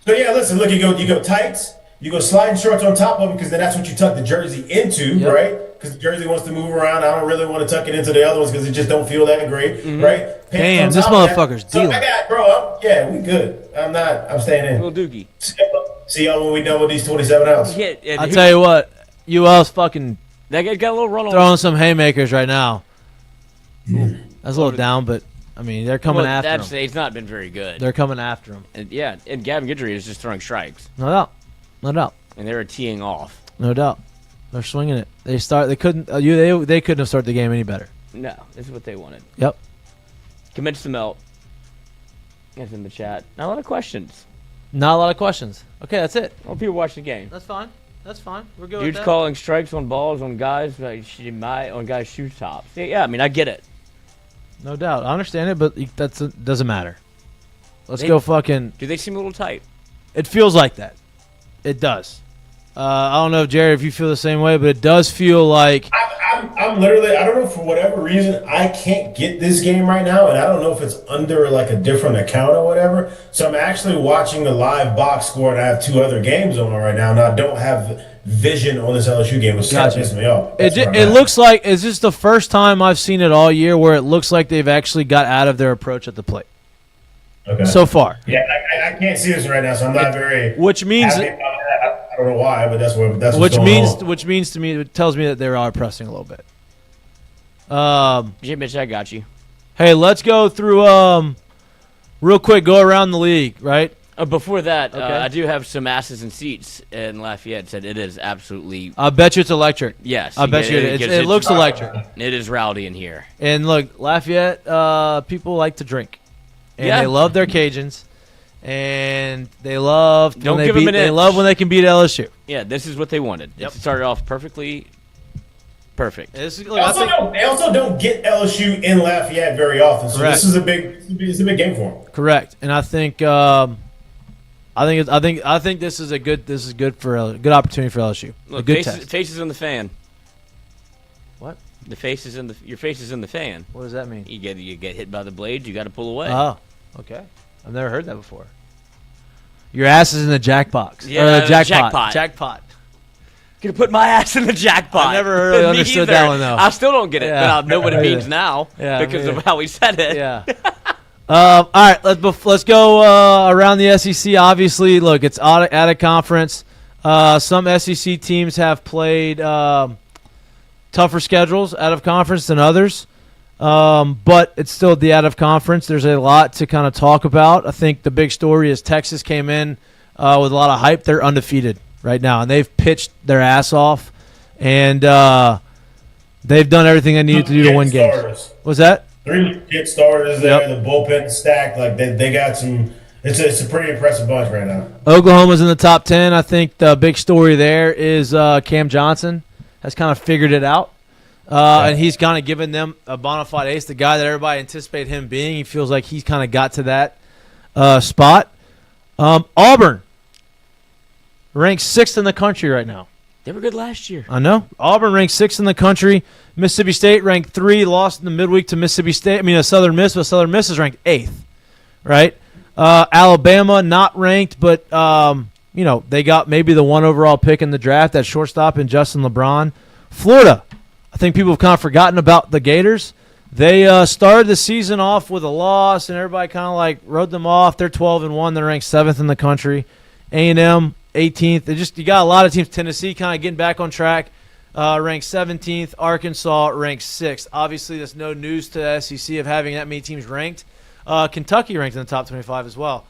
So yeah, listen, look, you go tights, you go sliding shorts on top of them because then that's what you tuck the jersey into, Yep. right? Because the jersey wants to move around. I don't really want to tuck it into the other ones because it just don't feel that great, right? Pants Damn, on this top of that. motherfucker's So dealing. I got, bro. We good. I'm staying in. Little dookie. See y'all when we done with these 27 ounce. Yeah, and I'll tell you what, UL's fucking that guy got a little run on. throwing some haymakers right now. That's a little down, but I mean they're coming after him. He's not been very good. They're coming after him. And Gavin Guidry is just throwing strikes, No doubt. and they were teeing off. No doubt. They're swinging it. They couldn't. They couldn't have started the game any better. No, this is what they wanted. Yep. Commence to melt. That's in the chat. Not a lot of questions. Not a lot of questions. Okay, that's it. Well, people watch the game. That's fine. We're good. Dudes calling strikes on balls on guys on guys' shoe tops. Yeah, I mean I get it. No doubt. I understand it, but that doesn't matter. Let's go fucking. Do they seem a little tight? It feels like that. It does. I don't know, Jared, if you feel the same way, but it does feel like. I've I'm literally, I don't know, for whatever reason, I can't get this game right now, and I don't know if it's under like a different account or whatever. So I'm actually watching the live box score, and I have 2 other games on right now, and I don't have vision on this LSU game, which kind of pisses me off. It looks like, is this the first time I've seen it all year where it looks like they've actually got out of their approach at the plate? Okay. So far. Yeah, I can't see this right now, so I'm not very. Which means happy about that. I don't know why, but that's what's which means to me, it tells me that they are pressing a little bit. Mitch, I got you. Hey, let's go through real quick. Go around the league, right? Before that, okay. I do have some asses and seats in Lafayette. Said it is absolutely. I bet you it's electric. Yes, I bet you it looks electric. It is rowdy in here. And look, Lafayette people like to drink, and they love their Cajuns. And they love when they can beat LSU. Yeah, this is what they wanted. Yep. It started off perfect. They also don't get LSU in Lafayette very often, so this is a big game for them. Correct, and I think this is good for a good opportunity for LSU. Look, a good faces in the fan. What? Your face is in the fan. What does that mean? You get hit by the blades. You got to pull away. Oh, okay. I've never heard that before. Your ass is in the jackbox. Yeah, jackpot. Gonna put my ass in the jackpot. I never really understood that one though. I still don't get it, but I know what it means now because of how we said it. Yeah. All right, let's go around the SEC. Obviously, look, it's out of conference. Some SEC teams have played tougher schedules out of conference than others. But it's still the out of conference. There's a lot to kind of talk about. I think the big story is Texas came in with a lot of hype. They're undefeated right now, and they've pitched their ass off, and they've done everything they needed to do to win games. What's that? 3 kid starters there. The bullpen stacked. Like they got some. It's a pretty impressive bunch right now. Oklahoma's in the top 10. I think the big story there is Cam Johnson has kind of figured it out. And he's kind of given them a bona fide ace, the guy that everybody anticipated him being. He feels like he's kind of got to that spot. Auburn ranks 6th in the country right now. They were good last year. I know. Auburn ranked 6th in the country. Mississippi State ranked 3, lost in the midweek to Mississippi State. I mean, Southern Miss, but Southern Miss is ranked 8th, right? Alabama not ranked, but they got maybe the 1 overall pick in the draft, that shortstop in Justin LeBron. Florida. I think people have kind of forgotten about the Gators. They started the season off with a loss, and everybody kind of like wrote them off. They're 12-1. They're ranked 7th in the country. A&M 18th. You got a lot of teams. Tennessee kind of getting back on track, ranked 17th. Arkansas ranked 6th. Obviously, that's no news to the SEC of having that many teams ranked. Kentucky ranked in the top 25 as well.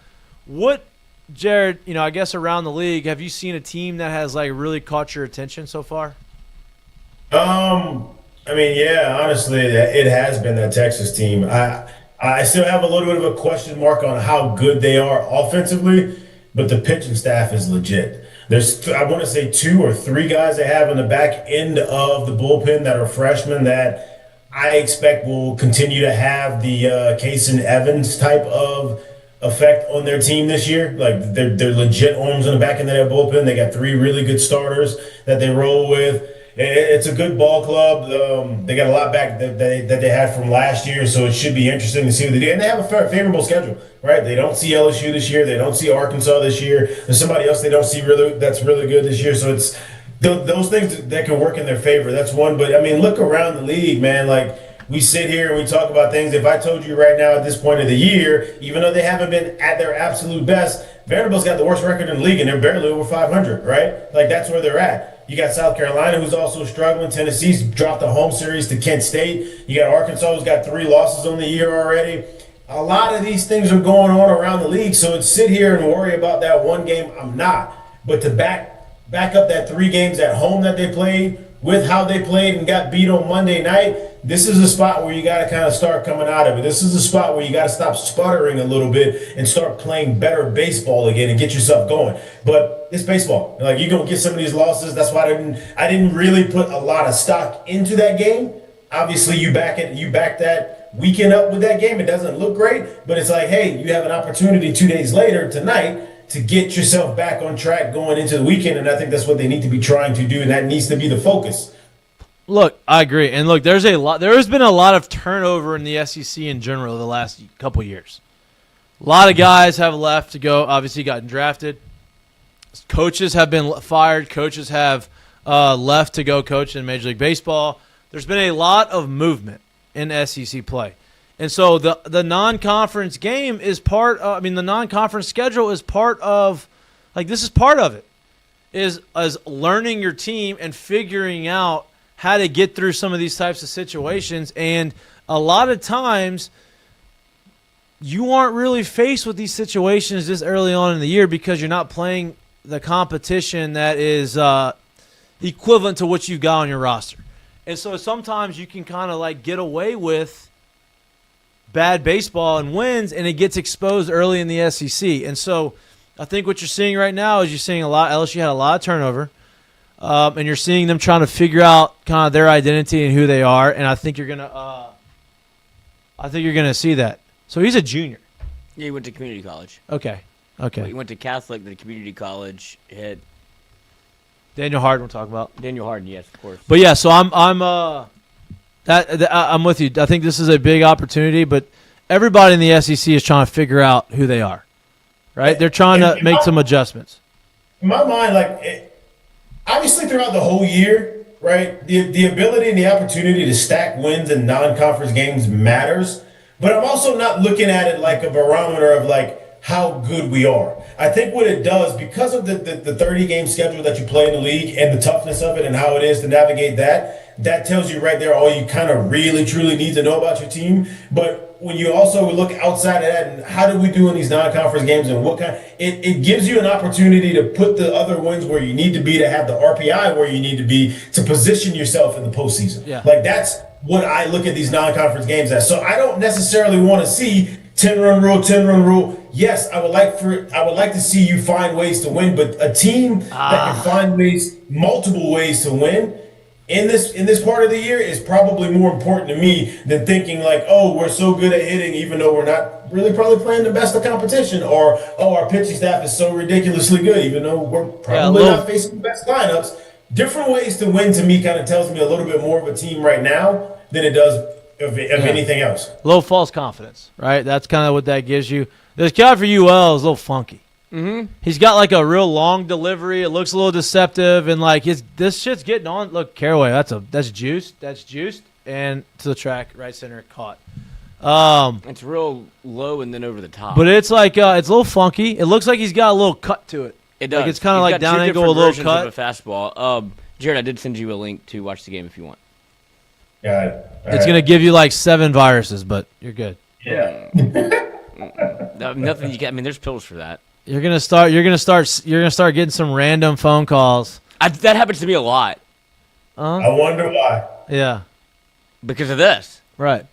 What, Jared? I guess around the league, have you seen a team that has like really caught your attention so far? Honestly, it has been that Texas team. I still have a little bit of a question mark on how good they are offensively, but the pitching staff is legit. There's, I want to say, 2 or 3 guys they have in the back end of the bullpen that are freshmen that I expect will continue to have the Kason Evans type of effect on their team this year. Like they're legit arms in the back end of their bullpen. They got 3 really good starters that they roll with. It's a good ball club. They got a lot back that they had from last year, so it should be interesting to see what they do. And they have a favorable schedule, right? They don't see LSU this year. They don't see Arkansas this year. There's somebody else they don't see that's really good this year. So it's those things that can work in their favor. That's one. But, look around the league, man. Like, we sit here and we talk about things. If I told you right now at this point of the year, even though they haven't been at their absolute best, Vanderbilt's got the worst record in the league, and they're barely over 500, right? Like, that's where they're at. You got South Carolina, who's also struggling. Tennessee's dropped a home series to Kent State. You got Arkansas, who's got 3 losses on the year already. A lot of these things are going on around the league, so to sit here and worry about that one game, I'm not. But to back up that 3 games at home that they played with how they played and got beat on Monday night, this is a spot where you got to kind of start coming out of it. This is a spot where you got to stop sputtering a little bit and start playing better baseball again and get yourself going. But it's baseball. Like, you're going to get some of these losses. That's why I didn't really put a lot of stock into that game. Obviously, you back that weekend up with that game. It doesn't look great, but it's like, hey, you have an opportunity 2 days later tonight to get yourself back on track going into the weekend, and I think that's what they need to be trying to do, and that needs to be the focus. Look, I agree. And look, there has been a lot of turnover in the SEC in general the last couple years. A lot of guys have left to go, obviously gotten drafted. Coaches have been fired. Coaches have left to go coach in Major League Baseball. There's been a lot of movement in SEC play. And so the non-conference game is the non-conference schedule is part of, this is part of it, is learning your team and figuring out how to get through some of these types of situations. And a lot of times you aren't really faced with these situations this early on in the year because you're not playing the competition that is equivalent to what you've got on your roster. And so sometimes you can kind of get away with bad baseball and wins, and it gets exposed early in the SEC. And so I think what you're seeing right now is you're seeing LSU had a lot of turnover, and you're seeing them trying to figure out kind of their identity and who they are. And I think you're gonna see that. So he's a junior. Yeah, he went to community college. Okay. He went to Catholic, then community college. Hit Daniel Hardin we're talking about. Daniel Hardin, yes, of course. But yeah, so I'm with you. I think this is a big opportunity, but everybody in the SEC is trying to figure out who they are, right? They're trying to make some adjustments. In my mind, obviously throughout the whole year, right, the ability and the opportunity to stack wins in non-conference games matters, but I'm also not looking at it like a barometer of how good we are. I think what it does, because of the 30-game schedule that you play in the league and the toughness of it and how it is to navigate that tells you right there all you kind of really, truly need to know about your team. But when you also look outside of that and how do we do in these non-conference games and it gives you an opportunity to put the other wins where you need to be, to have the RPI where you need to be, to position yourself in the postseason. Yeah. That's what I look at these non-conference games as. So I don't necessarily want to see 10-run rule. Yes, I would like to see you find ways to win, but a team that can find multiple ways to win in this part of the year is probably more important to me than thinking we're so good at hitting even though we're not really probably playing the best of competition, or our pitching staff is so ridiculously good even though we're probably not facing the best lineups. Different ways to win to me kind of tells me a little bit more of a team right now than it does of anything else. Low false confidence, right? That's kind of what that gives you. This guy for UL is a little funky. Mm-hmm. He's got a real long delivery. It looks a little deceptive, and this shit's getting on. Look, Caraway, that's juiced, and to the track, right center, caught. It's real low and then over the top. But it's it's a little funky. It looks like he's got a little cut to it. It does. It's kind of down angle, a little cut. Of a fastball. Jared, I did send you a link to watch the game if you want. Yeah, it's gonna give you 7 viruses, but you're good. Yeah. Nothing you get. There's pills for that. You're gonna start getting some random phone calls. That happens to me a lot. I wonder why. Yeah. Because of this. Right.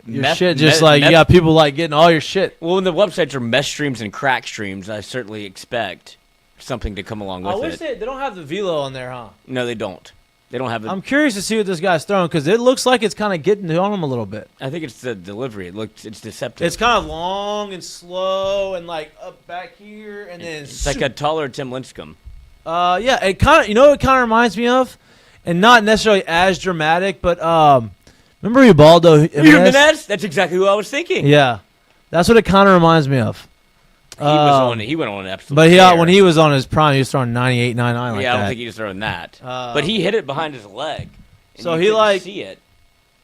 Your shit just you got people getting all your shit. Well, when the websites are mesh streams and crack streams, I certainly expect something to come along with it. I wish they don't have the velo on there, huh? No, they don't. They don't have it. I'm curious to see what this guy's throwing because it looks like it's kind of getting on him a little bit. I think it's the delivery. It's deceptive. It's kind of long and slow and up back here and then. It's like a taller Tim Lincecum. Yeah, it kind of what it kind of reminds me of, and not necessarily as dramatic, but remember Ubaldo Jimenez? That's exactly who I was thinking. Yeah, that's what it kind of reminds me of. He went on an absolute. But when he was on his prime, he was throwing 98, 99 like that. Yeah, I don't think he was throwing that. But he hit it behind his leg. So he see it.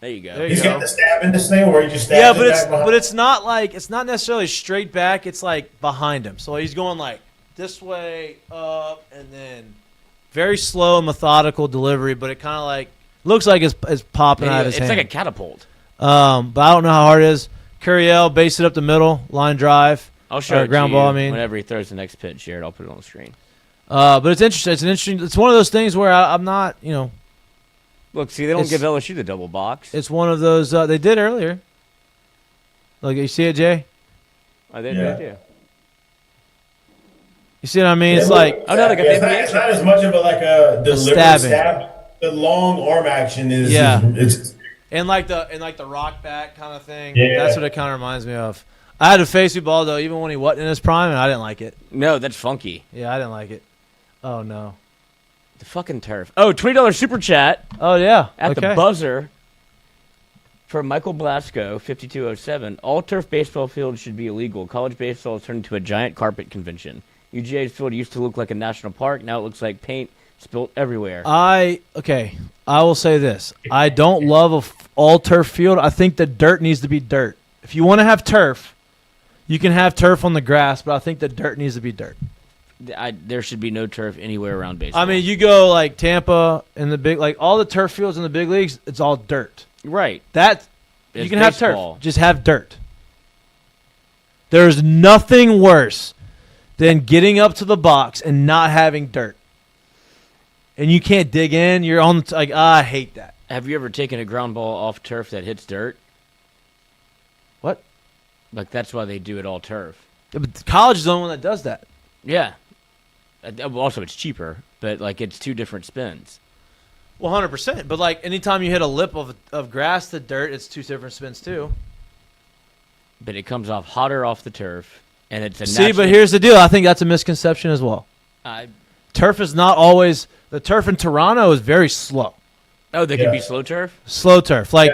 There you go. He's got the stab in this thing where he just stabs but it's not necessarily straight back. It's behind him. So he's going this way up and then very slow, methodical delivery. But it kind of looks like it's popping out of his hand. It's like a catapult. But I don't know how hard it is. Curiel, base it up the middle, line drive. I'll show it ground to you ball. Whenever he throws the next pitch, Jared, I'll put it on the screen. But it's interesting. It's one of those things where I'm not, Look, see, they don't give LSU the double box. It's one of those they did earlier. Look, you see it, Jay? I did, yeah. Too. You see what I mean? Yeah, it's it's not as much of a deliberate stab. The long arm action is it's and the rock back kind of thing. Yeah. That's what it kind of reminds me of. I had to face Ubaldo even when he wasn't in his prime, and I didn't like it. No, that's funky. Yeah, I didn't like it. Oh no. The fucking turf. Oh, $20 super chat Oh yeah. at okay. the buzzer from Michael Blasco, 5207. All turf baseball fields should be illegal. College baseball has turned into a giant carpet convention. UGA's field used to look like a national park. Now it looks like paint spilt everywhere. I will say this. I don't love all turf field. I think the dirt needs to be dirt. If you want to have turf, you can have turf on the grass, but I think the dirt needs to be dirt. There should be no turf anywhere around baseball. I mean, you go like Tampa and the big, like all the turf fields in the big leagues, it's all dirt. right. That you It's can baseball. have turf. Just have dirt. There's nothing worse than getting up to the box and not having dirt. And you can't dig in. You're on the I hate that. Have you ever taken a ground ball off turf that hits dirt? What? Like, that's why they do it all turf. Yeah, but college is the only one that does that. Yeah. Also, it's cheaper, but, like, it's two different spins. Well, 100%. But like anytime you hit a lip of grass to dirt, it's two different spins too. But it comes off hotter off the turf, and it's a See, but natural- here's the deal. I think that's a misconception as well. Turf is not always the turf in Toronto is very slow. Oh, they can be slow turf? Slow turf. Like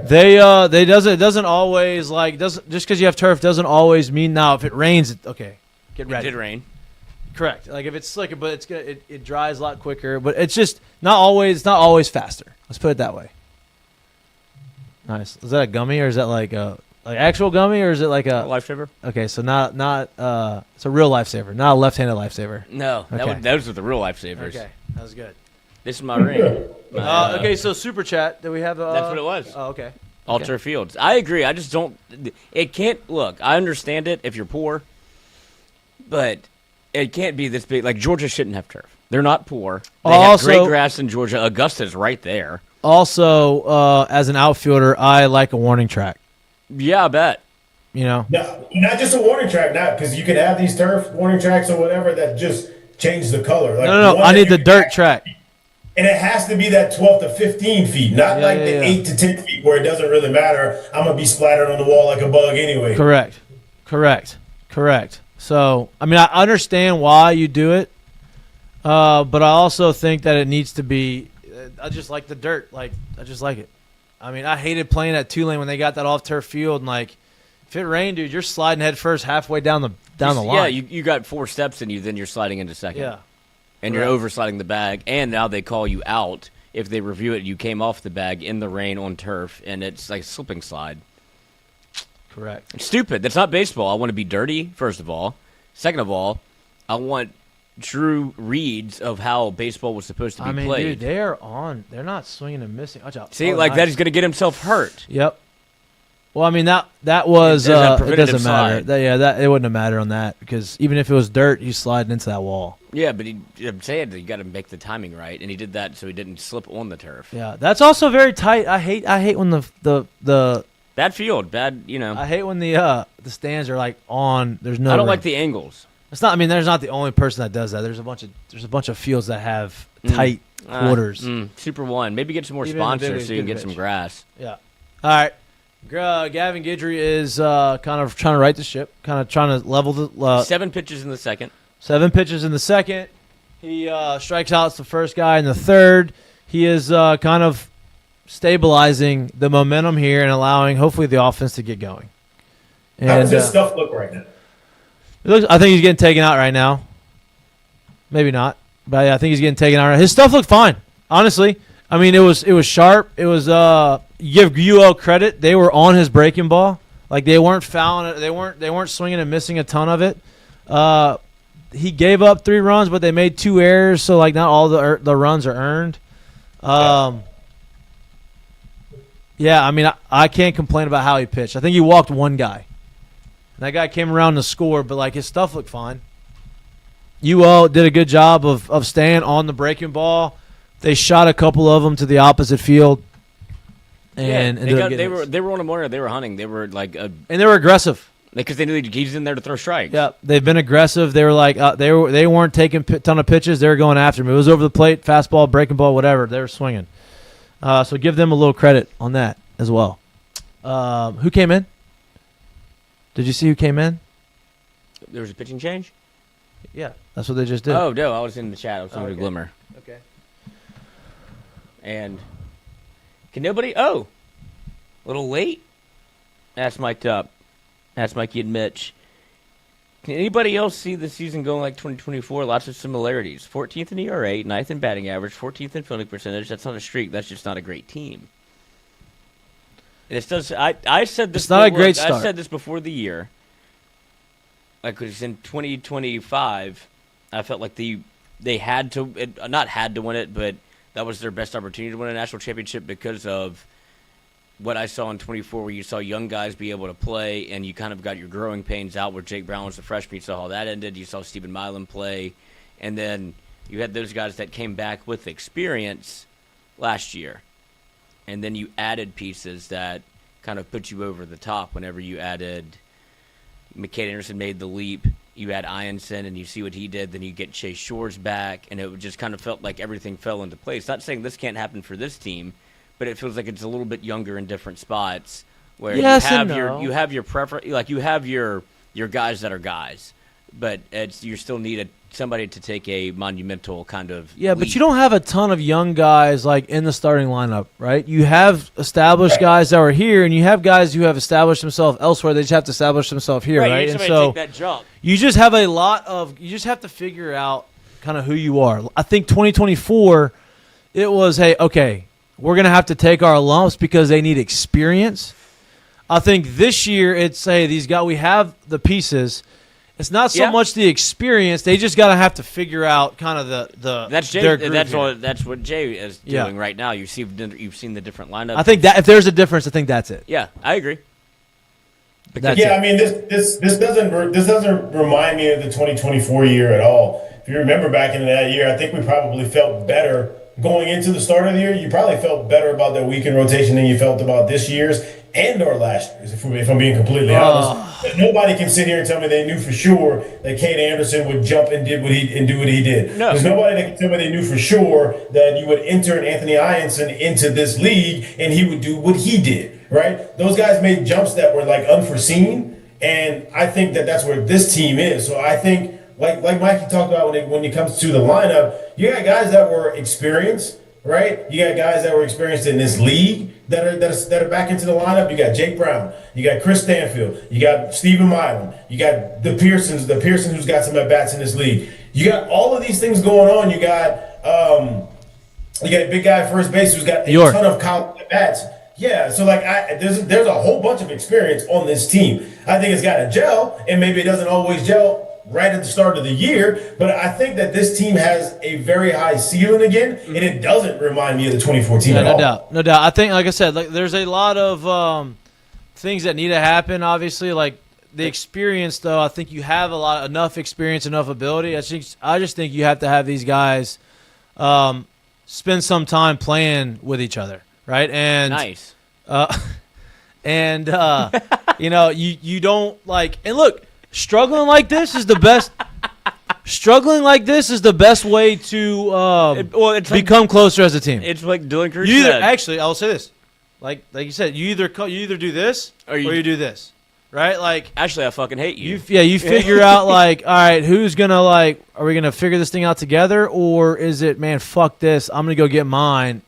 they doesn't always like doesn't just because you have turf doesn't always mean now if it rains okay, get ready. It did rain. Correct. Like if it's slicker, but it's gonna it dries a lot quicker. But it's just not always faster. Let's put it that way. Nice. Is that a gummy or is that like a actual gummy or is it like a Lifesaver? Okay, so not it's a real lifesaver, not a left-handed lifesaver. No, Okay. those are the real lifesavers. Okay, that was good. This is my ring. Okay, so super chat. Do we have? That's what it was. Oh, okay. All turf fields. I agree. I just don't. It can't look. I understand it if you're poor, but it can't be this big. Like Georgia shouldn't have turf. They're not poor. They have great grass in Georgia. Augusta's right there. Also, as an outfielder, I like a warning track. Yeah, I bet. You know. No, not just a warning track, not because you can have these turf warning tracks or whatever that just change the color. Like No. I need the dirt track. And it has to be that 12 to 15 feet, not the 8 to 10 feet where it doesn't really matter. I'm going to be splattered on the wall like a bug anyway. Correct. So, I mean, I understand why you do it, but I also think that it needs to be I just like the dirt. Like, I just like it. I mean, I hated playing at Tulane when they got that off-turf field. And, like, if it rained, dude, you're sliding head first halfway down the line. Yeah, you got 4 steps in you, then you're sliding into second. Yeah. And you're oversliding the bag, and now they call you out if they review it. You came off the bag in the rain on turf, and it's like a slipping slide. Correct. It's stupid. That's not baseball. I want to be dirty, first of all. Second of all, I want true reads of how baseball was supposed to be played. Dude, they're not swinging and missing. Watch out. See, that is going to get himself hurt. Yep. Well, I mean that was There's a it preventative doesn't matter. slide. It wouldn't have mattered on that because even if it was dirt, he's sliding into that wall. Yeah, but I'm saying that you got to make the timing right, and he did that so he didn't slip on the turf. Yeah, that's also very tight. I hate when the Bad field, bad. I hate when the stands are like on. There's no. I don't rim. like the angles. It's not. I mean, there's not the only person that does that. There's a bunch of fields that have tight quarters. Super one. Maybe get some more Even in the big sponsors leagues, so you can good get some pitch. grass. Yeah. All right. Gavin Guidry is kind of trying to right the ship, kind of trying to level the 7 pitches in the second. 7 pitches in the second. He strikes out the first guy in the third. He is kind of stabilizing the momentum here and allowing, hopefully, the offense to get going. And, How does this stuff look right now? I think he's getting taken out right now. Maybe not, but I think he's getting taken out. Right now. His stuff looked fine, honestly. I mean, it was sharp. It was you give UL credit; they were on his breaking ball. Like they weren't fouling it. They weren't swinging and missing a ton of it. He gave up 3 runs, but they made 2 errors, so like not all the runs are earned. Yeah, I mean, I can't complain about how he pitched. I think he walked 1 guy. And that guy came around to score, but like his stuff looked fine. UL did a good job of staying on the breaking ball. They shot a couple of them to the opposite field. And they were on a morning. They were hunting. They were like and they were aggressive because they knew he's in there to throw strikes. Yeah, they've been aggressive. They were like they weren't taking a ton of pitches. They were going after him. It was over the plate, fastball, breaking ball, whatever. They were swinging. So give them a little credit on that as well. Who came in? Did you see who came in? There was a pitching change. Yeah, that's what they just did. Oh, no, I was in the chat. I was talking to okay. Glimmer. Okay. And can nobody? Oh, a little late. Ask Miked up. Ask Mikey and Mitch. Can anybody else see the season going like 2024? Lots of similarities. 14th in ERA, 9th in batting average, 14th in fielding percentage. That's not a streak. That's just not a great team. And it does. I said this. It's not a great start. I said this before the year. Like, because in 2025, I felt like they had to, not had to win it, but that was their best opportunity to win a national championship because of what I saw in 24, where you saw young guys be able to play, and you kind of got your growing pains out where Jake Brown was the freshman. You saw how that ended. You saw Stephen Milam play. And then you had those guys that came back with experience last year. And then you added pieces that kind of put you over the top whenever you added McKay Anderson made the leap. You add Ianson, and you see what he did. Then you get Chase Shores back, and it just kind of felt like everything fell into place. Not saying this can't happen for this team, but it feels like it's a little bit younger in different spots where Yes you and have no. you have your preference, like you have your guys that are guys, but you still need somebody to take a monumental kind of Yeah, but leap. you don't have a ton of young guys like in the starting lineup, right? You have established guys that are here, and you have guys who have established themselves elsewhere. They just have to establish themselves here, right. right? You need And somebody to so take that jump. you just have you just have to figure out kind of who you are. I think 2024, it was, hey, okay, we're going to have to take our lumps because they need experience. I think this year it's, hey, these guys, we have the pieces. It's not so much the experience. They just got to have to figure out kind of the That's Jay. their groove That's here. that's what Jay is doing right now. You've seen the different lineups. I think that if there's a difference, I think that's it. Yeah, I agree. That's Yeah, it. I mean this doesn't remind me of the 2024 year at all. If you remember back in that year, I think we probably felt better going into the start of the year. You probably felt better about that weekend rotation than you felt about this year's and or last year's. If I'm being completely honest, nobody can sit here and tell me they knew for sure that Cade Anderson would jump and do what he did. No. There's nobody that can tell me they knew for sure that you would enter an Anthony Ianson into this league and he would do what he did. Right? Those guys made jumps that were like unforeseen, and I think that that's where this team is. So I think, like Mikey talked about when it comes to the lineup, you got guys that were experienced, right? You got guys that were experienced in this league that are back into the lineup. You got Jake Brown, you got Chris Stanfield, you got Stephen Milam, you got the Pearson who's got some at bats in this league. You got all of these things going on. You got a big guy at first base who's got a ton of college at bats. Yeah, so like there's a whole bunch of experience on this team. I think it's got to gel, and maybe it doesn't always gel right at the start of the year, but I think that this team has a very high ceiling again, and it doesn't remind me of the 2014 at all. No doubt. I think, like I said, like there's a lot of things that need to happen. Obviously, like the experience, though. I think you have enough experience, enough ability. I just think you have to have these guys spend some time playing with each other, right? And nice. You don't like. And look, struggling like this is the best. Struggling like this is the best way to become closer as a team. It's like Dylan Cruz said. Actually, I'll say this: like you said, you either do this or you do this, right? Like, actually, I fucking hate you. You figure out like, all right, who's gonna are we gonna figure this thing out together, or is it, man, fuck this, I'm gonna go get mine.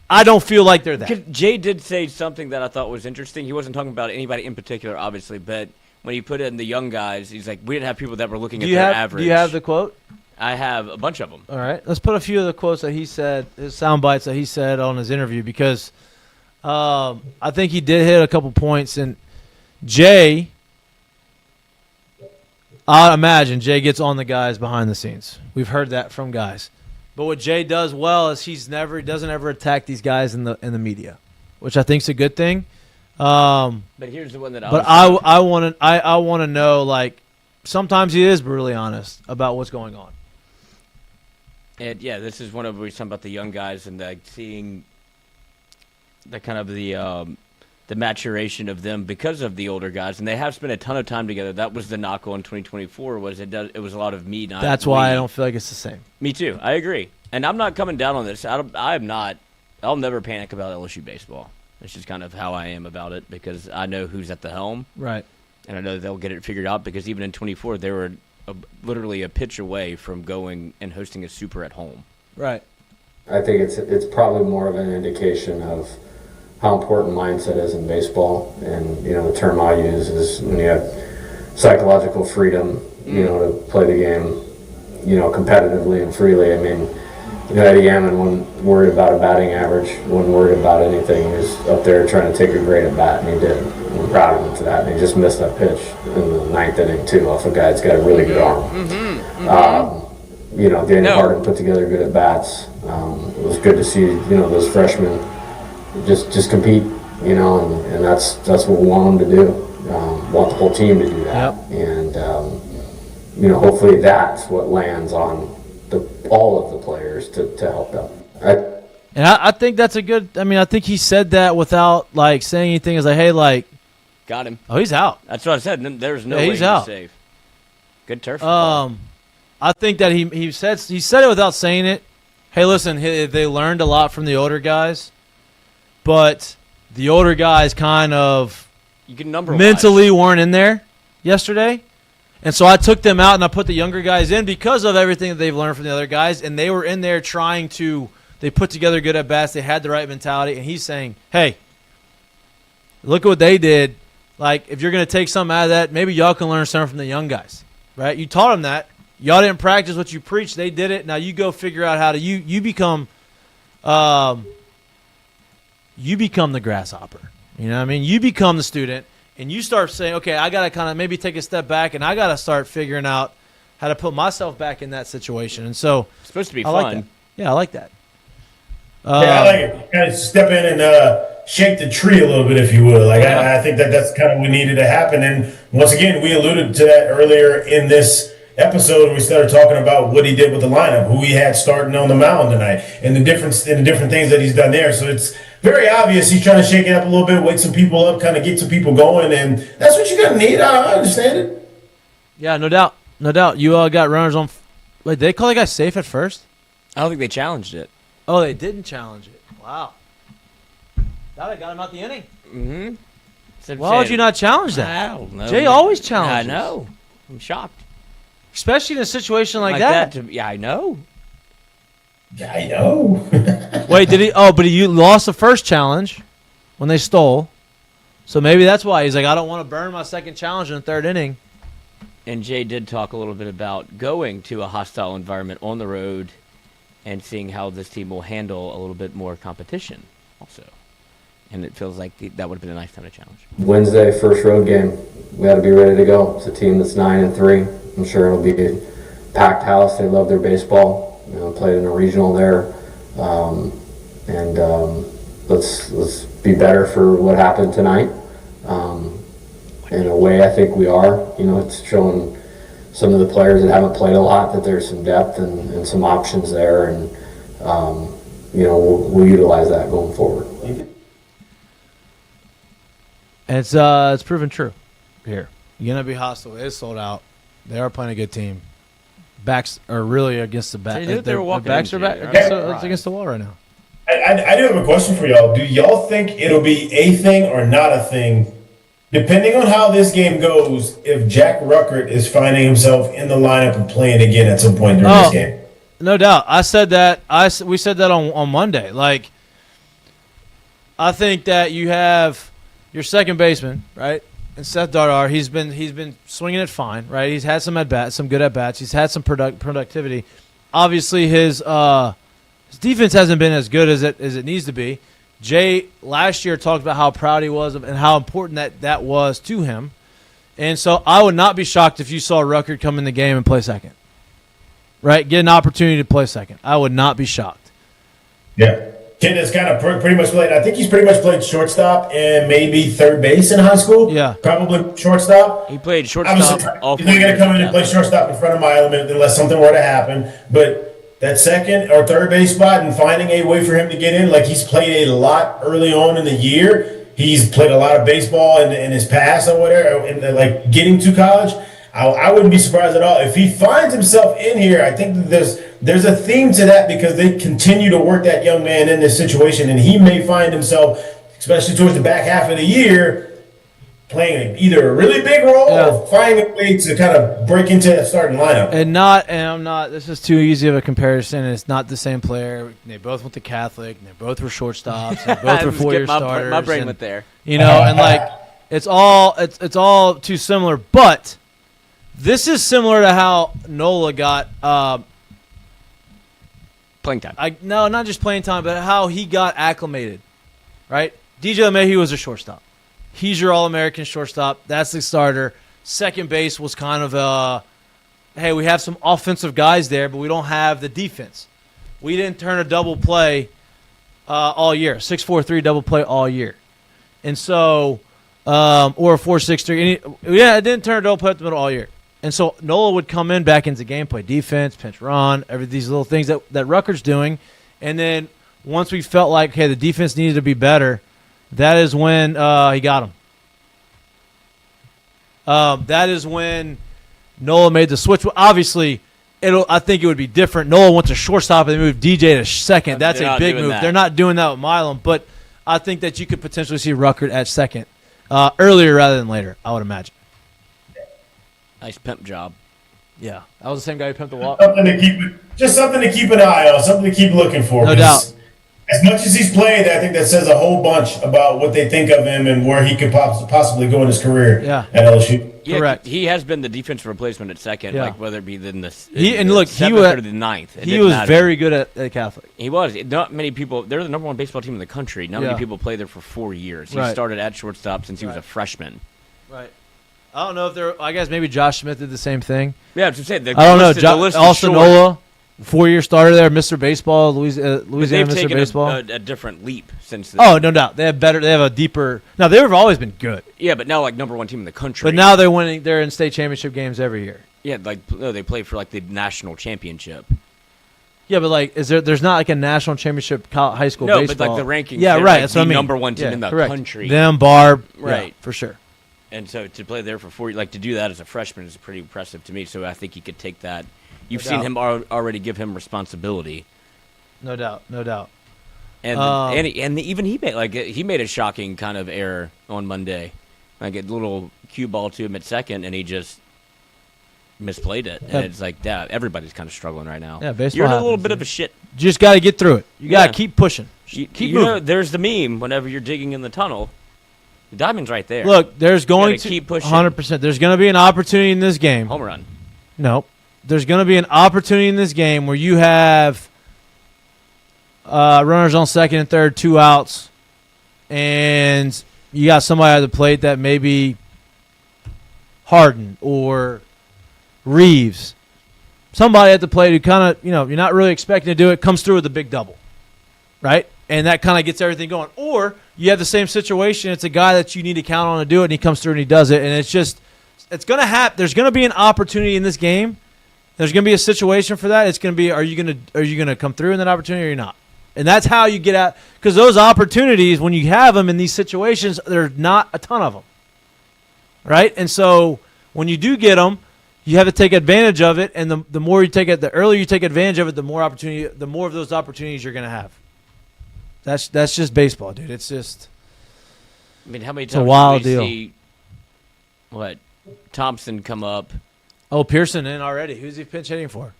I don't feel like they're that. Jay did say something that I thought was interesting. He wasn't talking about anybody in particular, obviously, but when he put in the young guys, he's like, we didn't have people that were looking at their average. Do you have the quote? I have a bunch of them. All right. Let's put a few of the quotes that he said, his sound bites that he said on his interview, because I think he did hit a couple points. And Jay, I imagine Jay gets on the guys behind the scenes. We've heard that from guys. But what Jay does well is he doesn't ever attack these guys in the media, which I think is a good thing. But here's the one that I want to know, like, sometimes he is brutally honest about what's going on. And yeah, this is one of we're talking about the young guys and seeing the kind of the maturation of them because of the older guys, and they have spent a ton of time together. That was the knock on 2024 was it was a lot of me. Not That's why I don't feel like it's the same. Me too. I agree, and I'm not coming down on this. I'm not. I'll never panic about LSU baseball. It's just kind of how I am about it because I know who's at the helm. Right. And I know they'll get it figured out because even in 24, they were literally a pitch away from going and hosting a super at home. Right. I think it's probably more of an indication of how important mindset is in baseball. And, the term I use is when you have psychological freedom, to play the game, competitively and freely. I mean, Eddie Gammon wasn't worried about a batting average, wasn't worried about anything. He was up there trying to take a great at bat, and he did. I'm proud of him for that. And he just missed that pitch in the ninth inning, too, off a guy that's got a really good arm. Daniel Hardin put together good at bats. It was good to see, those freshmen just compete, and that's what we want them to do. Want the whole team to do that. Yep. And, hopefully that's what lands on all of the players to help them. And I think that's a good – I think he said that without, saying anything. It's hey, got him. Oh, he's out. That's what I said. There's no way he's safe. Good turf. I think that he said it without saying it. Hey, listen, they learned a lot from the older guys, but the older guys kind of mentally weren't in there yesterday. And so I took them out and I put the younger guys in because of everything that they've learned from the other guys, and they were in there trying to – they put together good at-bats. They had the right mentality, and he's saying, hey, look at what they did. If you're going to take something out of that, maybe y'all can learn something from the young guys, right? You taught them that. Y'all didn't practice what you preached. They did it. Now you go figure out how to you become the grasshopper. You know what I mean? You become the student, and you start saying, okay, I got to kind of maybe take a step back, and I got to start figuring out how to put myself back in that situation. And so it's supposed to be fun. Like I like that. I like it. Kind of step in and shake the tree a little bit, if you will. I think that's kind of what needed to happen. And once again, we alluded to that earlier in this episode. We started talking about what he did with the lineup, who he had starting on the mound tonight, and the different things that he's done there. So it's very obvious he's trying to shake it up a little bit, wake some people up, kind of get some people going, and that's what you're gonna need. I understand it. Yeah, no doubt, no doubt. You all got runners on. Wait, did they call the guy safe at first? I don't think they challenged it. Oh, they didn't challenge it. Wow. Thought I got him out the inning. Mm-hmm. Why would you not challenge that? I don't know. Jay always challenges. I know. I'm shocked. Especially in a situation like that. I know. Yeah, I know. Wait, did he? Oh, but he lost the first challenge when they stole. So maybe that's why he's like, I don't want to burn my second challenge in the third inning. And Jay did talk a little bit about going to a hostile environment on the road and seeing how this team will handle a little bit more competition also. And it feels like that would have been a nice time to challenge. Wednesday, first road game. We got to be ready to go. It's a team that's 9-3. I'm sure it'll be a packed house. They love their baseball. Played in a regional there. Let's be better for what happened tonight. In a way, I think we are. It's showing some of the players that haven't played a lot that there's some depth and some options there, and we'll utilize that going forward. And it's proven true here. You're gonna be hostile. It's sold out. They are playing a good team. Backs are really against the back. Their backs are back. It's against the wall right now. I do have a question for y'all. Do y'all think it'll be a thing or not a thing, depending on how this game goes, if Jack Ruckert is finding himself in the lineup and playing again at some point during this game? No doubt. I said that. We said that on Monday. I think that you have your second baseman, right? And Seth Dardar, he's been swinging it fine, right? He's had some good at bats. He's had some productivity. Obviously, his defense hasn't been as good as it needs to be. Jay last year talked about how proud he was and how important that was to him, and so I would not be shocked if you saw Ruckert come in the game and play second, right? Get an opportunity to play second. I would not be shocked. Yeah. Kid has kind of pretty much played. I think he's pretty much played shortstop and maybe third base in high school. Yeah, probably shortstop. He played shortstop. He's not going to come in and play shortstop in front of my element unless something were to happen. But that second or third base spot and finding a way for him to get in, he's played a lot early on in the year. He's played a lot of baseball in his past or whatever, and getting to college. I wouldn't be surprised at all if he finds himself in here. I think that there's a theme to that because they continue to work that young man in this situation, and he may find himself, especially towards the back half of the year, playing either a really big role or finding a way to kind of break into that starting lineup. And I'm not. This is too easy of a comparison. It's not the same player. They both went to Catholic. And they both were shortstops. They both were 4-year starters. My brain went there. And like it's all too similar. But this is similar to how Nola got playing time. No, not just playing time, but how he got acclimated. Right, DJ LeMahieu was a shortstop. He's your All-American shortstop. That's the starter. Second base was kind of hey, we have some offensive guys there, but we don't have the defense. We didn't turn a double play all year, 6-4-3 double play all year. And so, or a 4-6-3. It didn't turn a double play up the middle all year. And so Nola would come in back into the game, play defense, pinch run, these little things that Rutgers doing. And then once we felt like, okay, the defense needed to be better, that is when he got him. That is when Nola made the switch. Obviously, I think it would be different. Nola went to shortstop and they moved DJ to second. That's a big move. They're not doing that with Milam, but I think that you could potentially see Ruckert at second earlier rather than later, I would imagine. Nice pimp job. Yeah, that was the same guy who pimped the walk. Something to keep an eye on, something to keep looking for. No doubt. As much as he's played, I think that says a whole bunch about what they think of him and where he could possibly go in his career at LSU. Yeah, correct. He has been the defensive replacement at second, like whether it be in the seventh or the ninth. He was very good at Catholic. He was. Not many people. They're the number one baseball team in the country. Not many people play there for 4 years. He started at shortstop since he was a freshman. Right. I don't know if I guess maybe Josh Smith did the same thing. Yeah, I was saying. I don't know. Also Nola, 4-year starter there, Mr. Baseball, Louisiana Mr. Baseball. They've taken a different leap since then. Oh, no doubt. They have a deeper. No, they've always been good. Yeah, but now like number one team in the country. But now they're winning. They're in state championship games every year. Yeah, they play for like the national championship. Yeah, but like, there's not like a national championship high school baseball. No, but like the rankings. Yeah, right. Like that's what I mean. Number one team in the country. Them, Barb. Right. Yeah, for sure. And so to play there for 4 years, like to do that as a freshman is pretty impressive to me. So I think he could take that. You've seen him already give him responsibility. No doubt. And even he made a shocking kind of error on Monday, like a little cue ball to him at second, and he just misplayed it. And it's like, yeah, everybody's kind of struggling right now. Yeah, baseball. You're in a little bit of a shit. You just got to get through it. You got to keep pushing. Keep moving. There's the meme whenever you're digging in the tunnel. The diamond's right there. Look, there's going to keep pushing. 100%. There's going to be an opportunity in this game. Home run. No. There's going to be an opportunity in this game where you have runners on second and third, 2 outs, and you got somebody at the plate that maybe Harden or Reeves, somebody at the plate who kind of, you're not really expecting to do it, comes through with a big double, right? And that kind of gets everything going. Or you have the same situation. It's a guy that you need to count on to do it, and he comes through and he does it. And it's going to happen. There's going to be an opportunity in this game. There's going to be a situation for that. It's going to be, are you going to come through in that opportunity or you're not? And that's how you get out. Because those opportunities, when you have them in these situations, there's not a ton of them. Right? And so when you do get them, you have to take advantage of it. And the more you take it, the earlier you take advantage of it, the more of those opportunities you're going to have. That's just baseball, dude. It's just. I mean, how many times a wild do we deal. see Thompson come up? Oh, Pearson in already. Who's he pinch hitting for?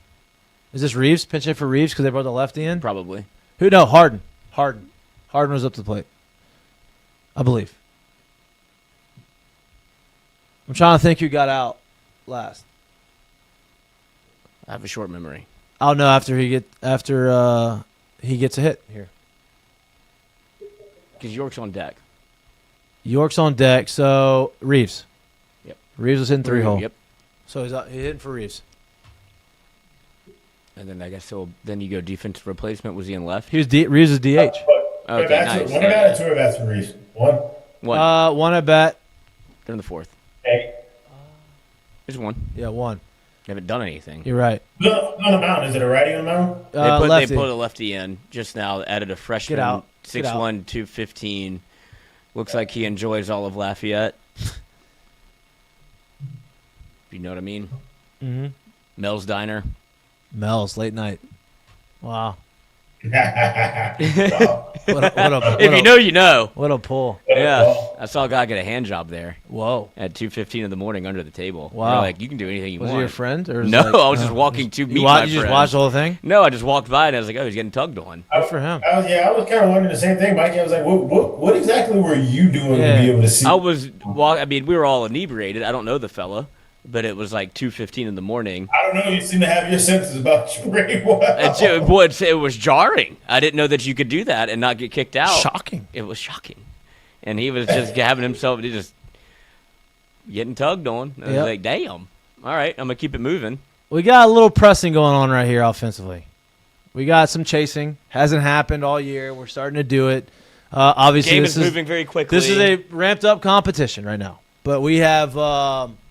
Is this Reeves? Pinch hit for Reeves because they brought the lefty in? Probably. Who? No, Harden. Harden was up to the plate, I believe. I'm trying to think who got out last. I have a short memory. I'll know after he gets a hit here. Because York's on deck. York's on deck, so Reeves. Yep. Reeves was hitting 3-hole. Yep. So he's hitting for Reeves. And then I guess then you go defensive replacement. Was he in left? Reeves is DH. Okay, nice. One at bat or 2 at bats for Reeves? One. One at bat. They're in the fourth. Hey. There's one. Yeah, one. They haven't done anything. You're right. On the mound, is it a righty on the mound? They put a lefty in just now. Added a freshman. Get out. 6'1", 215. Looks like he enjoys all of Lafayette. You know what I mean? Mm-hmm. Mel's Diner. Mel's late night. Wow. Wow. If you know, you know. What a pull. Yeah. I saw a guy get a hand job there. Whoa. At 2:15 in the morning under the table. Wow. They're like, you can do anything you want. Was he your friend? Or No, I was just walking to meet my friend. You just watched the whole thing? No, I just walked by and I was like, oh, he's getting tugged on. Good for him. I was kind of wondering the same thing, Mikey. I was like, what exactly were you doing to be able to see? We were all inebriated. I don't know the fella, but it was like 2:15 in the morning. I don't know. You seem to have your senses about you pretty well. It was jarring. I didn't know that you could do that and not get kicked out. Shocking. It was shocking. And he was just having himself just getting tugged on. I was like, damn. All right, I'm going to keep it moving. We got a little pressing going on right here offensively. We got some chasing. Hasn't happened all year. We're starting to do it. Obviously, game is moving very quickly. This is a ramped-up competition right now. But we have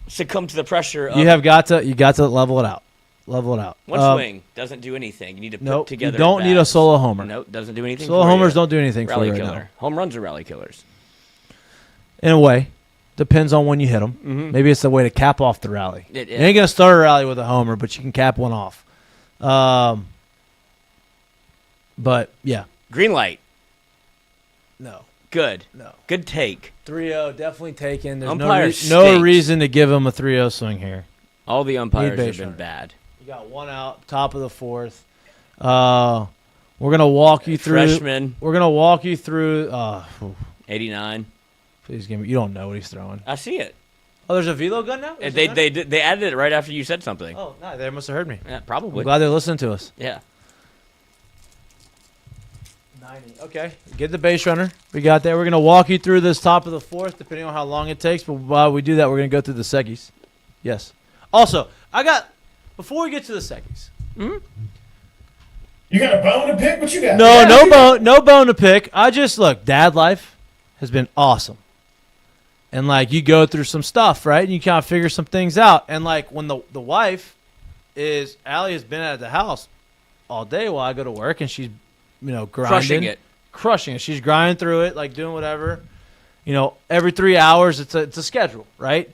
succumb to the pressure. You got to level it out. Level it out. One swing doesn't do anything. You need to put together. You don't need a solo homer. Nope, doesn't do anything. Solo homers don't do anything for you right killer. now. Home runs are rally killers. In a way, depends on when you hit them. Mm-hmm. Maybe it's the way to cap off the rally. You ain't gonna start a rally with a homer, but you can cap one off. But yeah, green light. No. Good. No. Good take. 3-0, definitely taken. There's Umpires no reason to give him a 3-0 swing here. All the umpires have been bad. You got one out, top of the fourth. We're gonna walk you through. Freshman. We're gonna walk you through. 89. Please give me. You don't know what he's throwing. I see it. Oh, there's a velo gun now. They added it right after you said something. Oh, no, they must have heard me. Yeah, probably. I'm glad they're listening to us. Yeah. 90. Okay, get the base runner. We got that. We're gonna walk you through this top of the fourth, depending on how long it takes. But while we do that, we're gonna go through the seggies. Yes. Also, before we get to the seggies. Mm-hmm. You got a bone to pick? What you got? No bone to pick. I just look. Dad life has been awesome, and like you go through some stuff, right? And you kind of figure some things out. And like when the wife is Allie has been at the house all day while I go to work, and she's grinding, crushing it. She's grinding through it, like doing whatever. Every 3 hours, it's a schedule, right?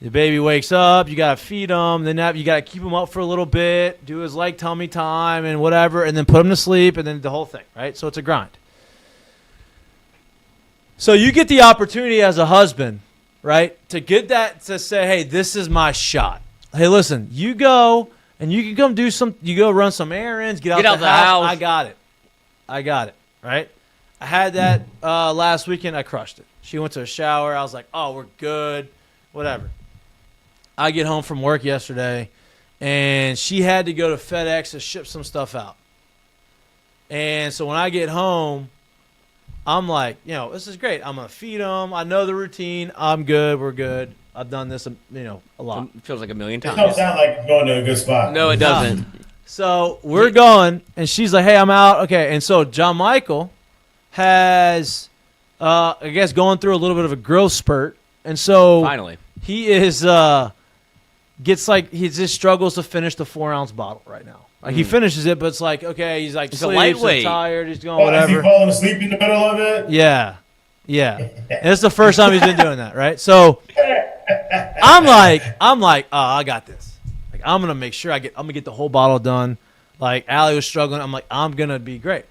The baby wakes up, you got to feed him, then you got to keep him up for a little bit, do his tummy time and whatever, and then put him to sleep, and then the whole thing, right? So it's a grind. So you get the opportunity as a husband, right, to get that, to say, hey, this is my shot. Hey, listen, you go, and you can come you go run some errands, get out the house. I got it, right? I had that last weekend. I crushed it. She went to a shower. I was like, oh, we're good, whatever. I get home from work yesterday, and she had to go to FedEx to ship some stuff out. And so when I get home, I'm like, this is great. I'm going to feed them. I know the routine. I'm good. We're good. I've done this, a lot. It feels like a million times. It don't sound like you're going to a good spot. No, it doesn't. So we're going, and she's like, hey, I'm out. Okay, and so John Michael has, I guess, going through a little bit of a growth spurt. And so finally, he is he just struggles to finish the 4-ounce bottle right now. Like he finishes it, but it's like, okay, he's like he's a lightweight, tired, he's going whatever. Is he falling asleep in the middle of it? Yeah. And it's the first time he's been doing that, right? So I'm like, oh, I got this. Like I'm gonna make sure I'm gonna get the whole bottle done. Like Allie was struggling. I'm like, I'm gonna be great.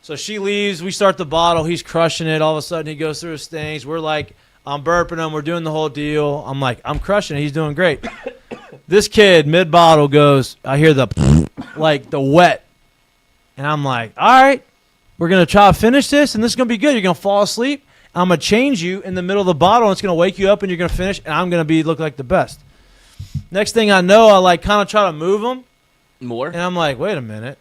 So she leaves. We start the bottle. He's crushing it. All of a sudden, he goes through his things. We're like, I'm burping him. We're doing the whole deal. I'm like, I'm crushing it. He's doing great. This kid, mid-bottle, goes, I hear the wet. And I'm like, all right, we're going to try to finish this, and this is going to be good. You're going to fall asleep. I'm going to change you in the middle of the bottle, and it's going to wake you up, and you're going to finish, and I'm going to look like the best. Next thing I know, I kind of try to move him. More? And I'm like, wait a minute.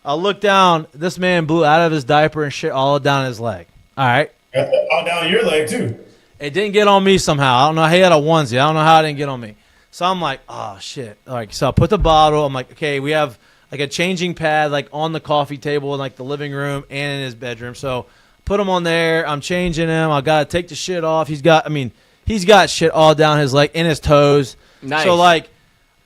I look down. This man blew out of his diaper and shit all down his leg. All right. All down your leg, too. It didn't get on me somehow. I don't know. He had a onesie. I don't know how it didn't get on me. So I'm like, oh, shit. All right, so I put the bottle. I'm like, okay, we have like a changing pad like on the coffee table in like the living room and in his bedroom. So put him on there. I'm changing him. I got to take the shit off. He's got shit all down his leg and his toes. Nice. So like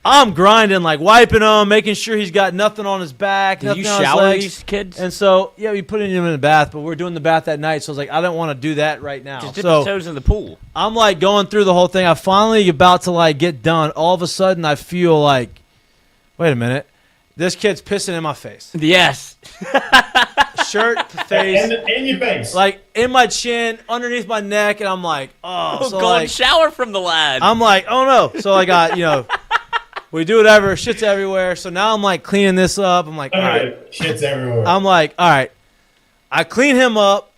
I'm grinding, like wiping him, making sure he's got nothing on his back. Did you nothing on his shower legs. these kids? And so, yeah, we put him in the bath, but we're doing the bath that night. So I was like, I don't want to do that right now. Just dip his toes in the pool. I'm like going through the whole thing. I'm finally about to like get done. All of a sudden, I feel like, wait a minute, this kid's pissing in my face. Yes. shirt, face, in your face, like in my chin, underneath my neck, and I'm like, oh, so go and like, shower from the lad. I'm like, oh no. So I got, we do whatever, shit's everywhere. So now I'm like cleaning this up. I'm like, all right, shit's everywhere. I'm like, all right. I clean him up.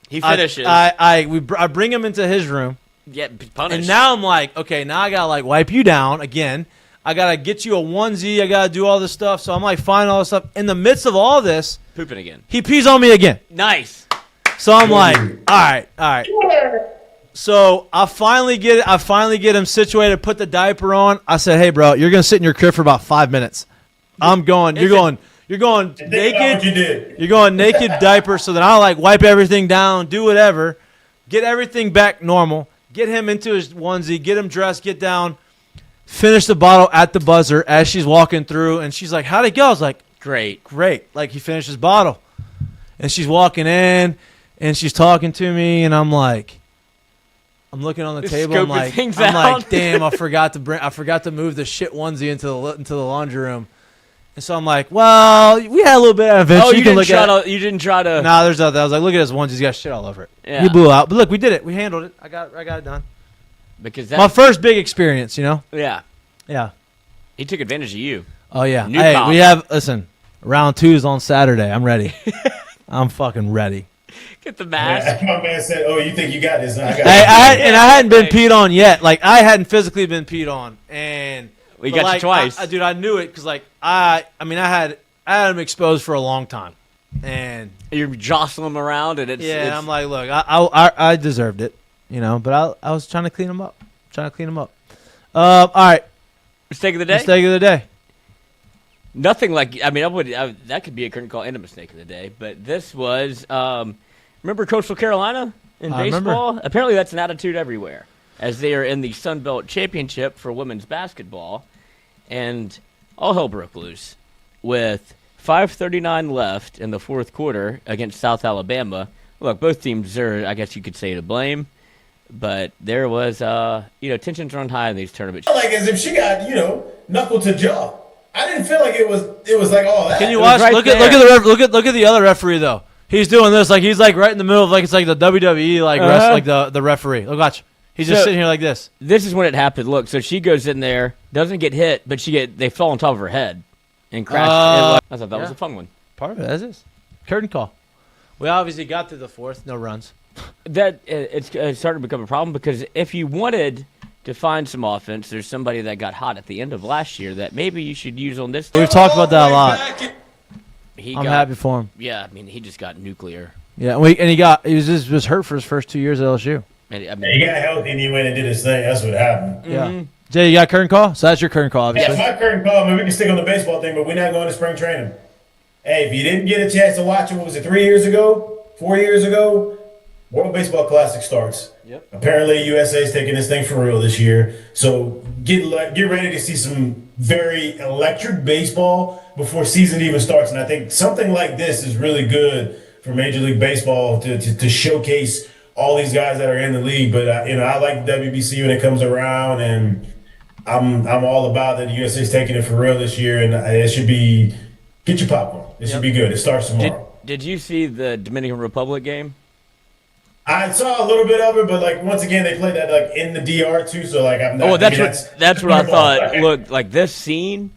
He finishes. I bring him into his room. Yeah, punished. And now I'm like, okay, now I gotta like wipe you down again. I gotta get you a onesie. I gotta do all this stuff. So I'm like, finding all this stuff. In the midst of all this, pooping again. he pees on me again. Nice. So I'm like, all right. So I finally get him situated. Put the diaper on. I said, hey, bro, you're gonna sit in your crib for about 5 minutes. I'm going. You're going naked. You did. You're going naked diaper. So then I'll like wipe everything down, do whatever, get everything back normal. Get him into his onesie, get him dressed, get down, finish the bottle at the buzzer as she's walking through. And she's like, how'd it go? I was like, great. Like, he finished his bottle. And she's walking in, and she's talking to me, and I'm like, I'm looking on the table. I'm like, damn, I forgot to move the shit onesie into the laundry room. And so I'm like, well, we had a little bit of it. Oh, you didn't try to. Nah, there's nothing. I was like, look at this onesie. He's got shit all over it. Yeah. He blew out. But look, we did it. We handled it. I got it done. Because my first big experience, Yeah. Yeah. He took advantage of you. Oh, yeah. New hey, comp. listen, round 2 is on Saturday. I'm ready. I'm fucking ready. Get the mask. My man said, oh, you think you got this? I hadn't been peed on yet. Like, I hadn't physically been peed on. And we got you twice. Dude, I knew it because, like, I had him exposed for a long time. And you're jostling him around, and it's I'm like, look, I deserved it, but I was trying to clean him up. All right. Mistake of the day? Mistake of the day. Nothing like, that could be a curtain call and a mistake of the day, but this was, remember Coastal Carolina in baseball? Remember. Apparently that's an attitude everywhere, as they are in the Sun Belt Championship for women's basketball, and all hell broke loose with 5:39 left in the fourth quarter against South Alabama. Look, both teams are, I guess you could say, to blame, but there was, tensions run high in these tournaments. Like as if she got, knuckle to jaw. I didn't feel like it was like all that. Can you watch? Look at the other referee though. He's doing this like he's like right in the middle of like it's like the WWE like the referee. Look, watch. He's just sitting here like this. This is when it happened. Look, so she goes in there, doesn't get hit, but they fall on top of her head and crash. I thought that was a fun one. Part of it, as is. Curtain call. We obviously got through the fourth, no runs. It's starting to become a problem because if you wanted to find some offense, there's somebody that got hot at the end of last year that maybe you should use on this. We've talked about that a lot. I'm happy for him. Yeah, he just got nuclear. Yeah, he was hurt for his first 2 years at LSU. He got healthy and he went and did his thing. That's what happened. Yeah. Jay, you got a curtain call? So that's your curtain call, obviously. Yeah, my curtain call. We can stick on the baseball thing, but we're not going to spring training. Hey, if you didn't get a chance to watch it, what was it, 3 years ago? 4 years ago? World Baseball Classic starts. Yep. Apparently, USA's taking this thing for real this year. So get ready to see some very electric baseball before season even starts. And I think something like this is really good for Major League Baseball to showcase all these guys that are in the league. But I like WBC when it comes around, and I'm all about that. The USA's taking it for real this year, and it should be get your popcorn. It should be good. It starts tomorrow. Did you see the Dominican Republic game? I saw a little bit of it, but like once again, they played that like in the DR too. So like I'm not. Oh, that's what I thought. Look, like this scene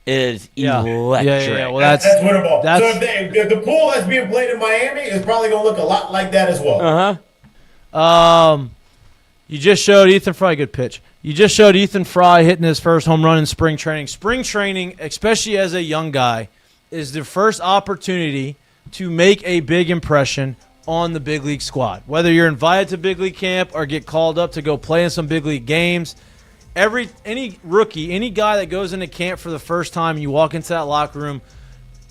is electric. Yeah. Well, that's winter ball. So if the pool that's being played in Miami is probably gonna look a lot like that as well. You just showed Ethan Fry, good pitch. You just showed Ethan Fry hitting his first home run in spring training. Spring training, especially as a young guy, is the first opportunity to make a big impression on the big league squad. Whether you're invited to big league camp or get called up to go play in some big league games, any rookie, any guy that goes into camp for the first time, you walk into that locker room,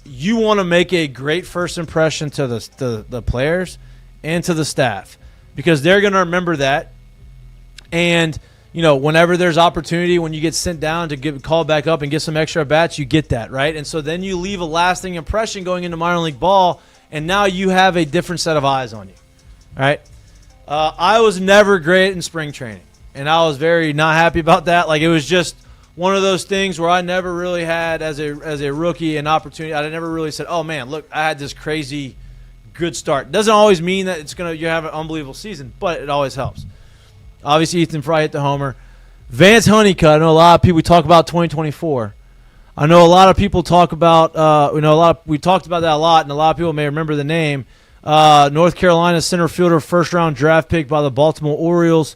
you want to make a great first impression to the players and to the staff, because they're going to remember that. And whenever there's opportunity, when you get sent down to get called back up and get some extra bats, you get that, right? And so then you leave a lasting impression going into minor league ball, and now you have a different set of eyes on you, right? I was never great in spring training, and I was very not happy about that. Like, it was just one of those things where I never really had, as a rookie, an opportunity. I never really said, oh, man, look, I had this crazy good start. Doesn't always mean that you have an unbelievable season, but it always helps. Obviously, Ethan Fry hit the homer. Vance Honeycutt, I know a lot of people, we talk about 2024. I know a lot of people talk about, we talked about that a lot, and a lot of people may remember the name. North Carolina center fielder, first-round draft pick by the Baltimore Orioles.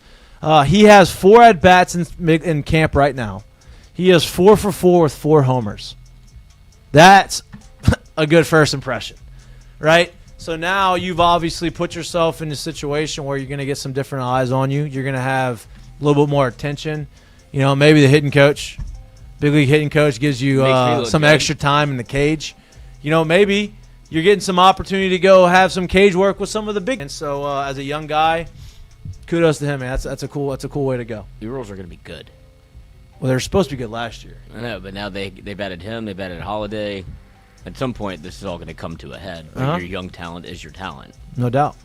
He has 4 at-bats in camp right now. He is 4 for 4 with 4 homers. That's a good first impression, right? So now you've obviously put yourself in a situation where you're going to get some different eyes on you. You're going to have a little bit more attention. Maybe the hitting coach, big league hitting coach, gives you some extra time in the cage. Maybe you're getting some opportunity to go have some cage work with some of the big ones. So as a young guy, kudos to him, man. That's a cool way to go. The Orioles are going to be good. Well, they were supposed to be good last year. I know, but now they've added him. They've added Holiday. At some point, this is all going to come to a head. Your young talent is your talent. No doubt.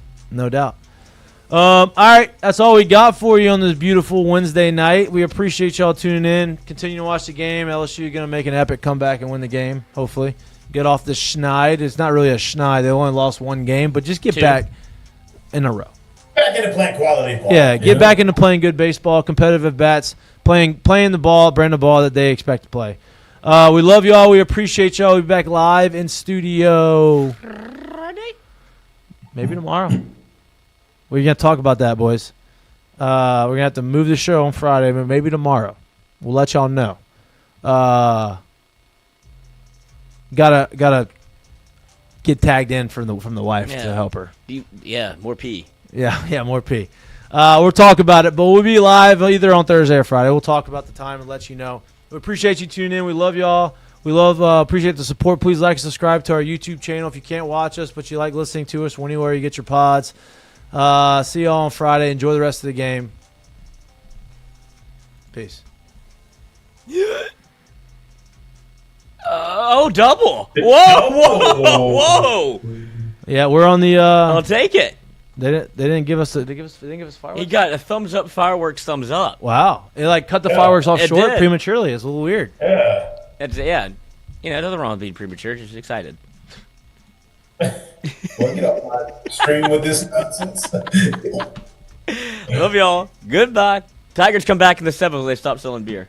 All right, that's all we got for you on this beautiful Wednesday night. We appreciate y'all tuning in. Continue to watch the game. LSU going to make an epic comeback and win the game, hopefully. Get off the schneid. It's not really a schneid. They only lost 1 game, but just get back in a row. Back into playing quality ball. Yeah, get back into playing good baseball, competitive at bats, playing the ball, brand of ball that they expect to play. We love y'all. We appreciate y'all. We'll be back live in studio maybe tomorrow. We're going to talk about that, boys. We're going to have to move the show on Friday, but maybe tomorrow. We'll let y'all know. Gotta get tagged in from the wife to help her. More pee. Yeah, more pee. We'll talk about it, but we'll be live either on Thursday or Friday. We'll talk about the time and let you know. We appreciate you tuning in. We love y'all. We appreciate the support. Please like and subscribe to our YouTube channel if you can't watch us, but you like listening to us anywhere you get your pods. See y'all on Friday. Enjoy the rest of the game. Peace. Yeah. Double. Whoa. Yeah, we're on the. I'll take it. They didn't give us. They didn't give us fireworks. He got a thumbs up, fireworks, thumbs up. Wow! It cut the fireworks off short did. prematurely. It's a little weird. Yeah. Nothing wrong with being premature. Just excited. Well, get off my stream with this nonsense. Love y'all. Goodbye. Tigers come back in the 7th. They stop selling beer.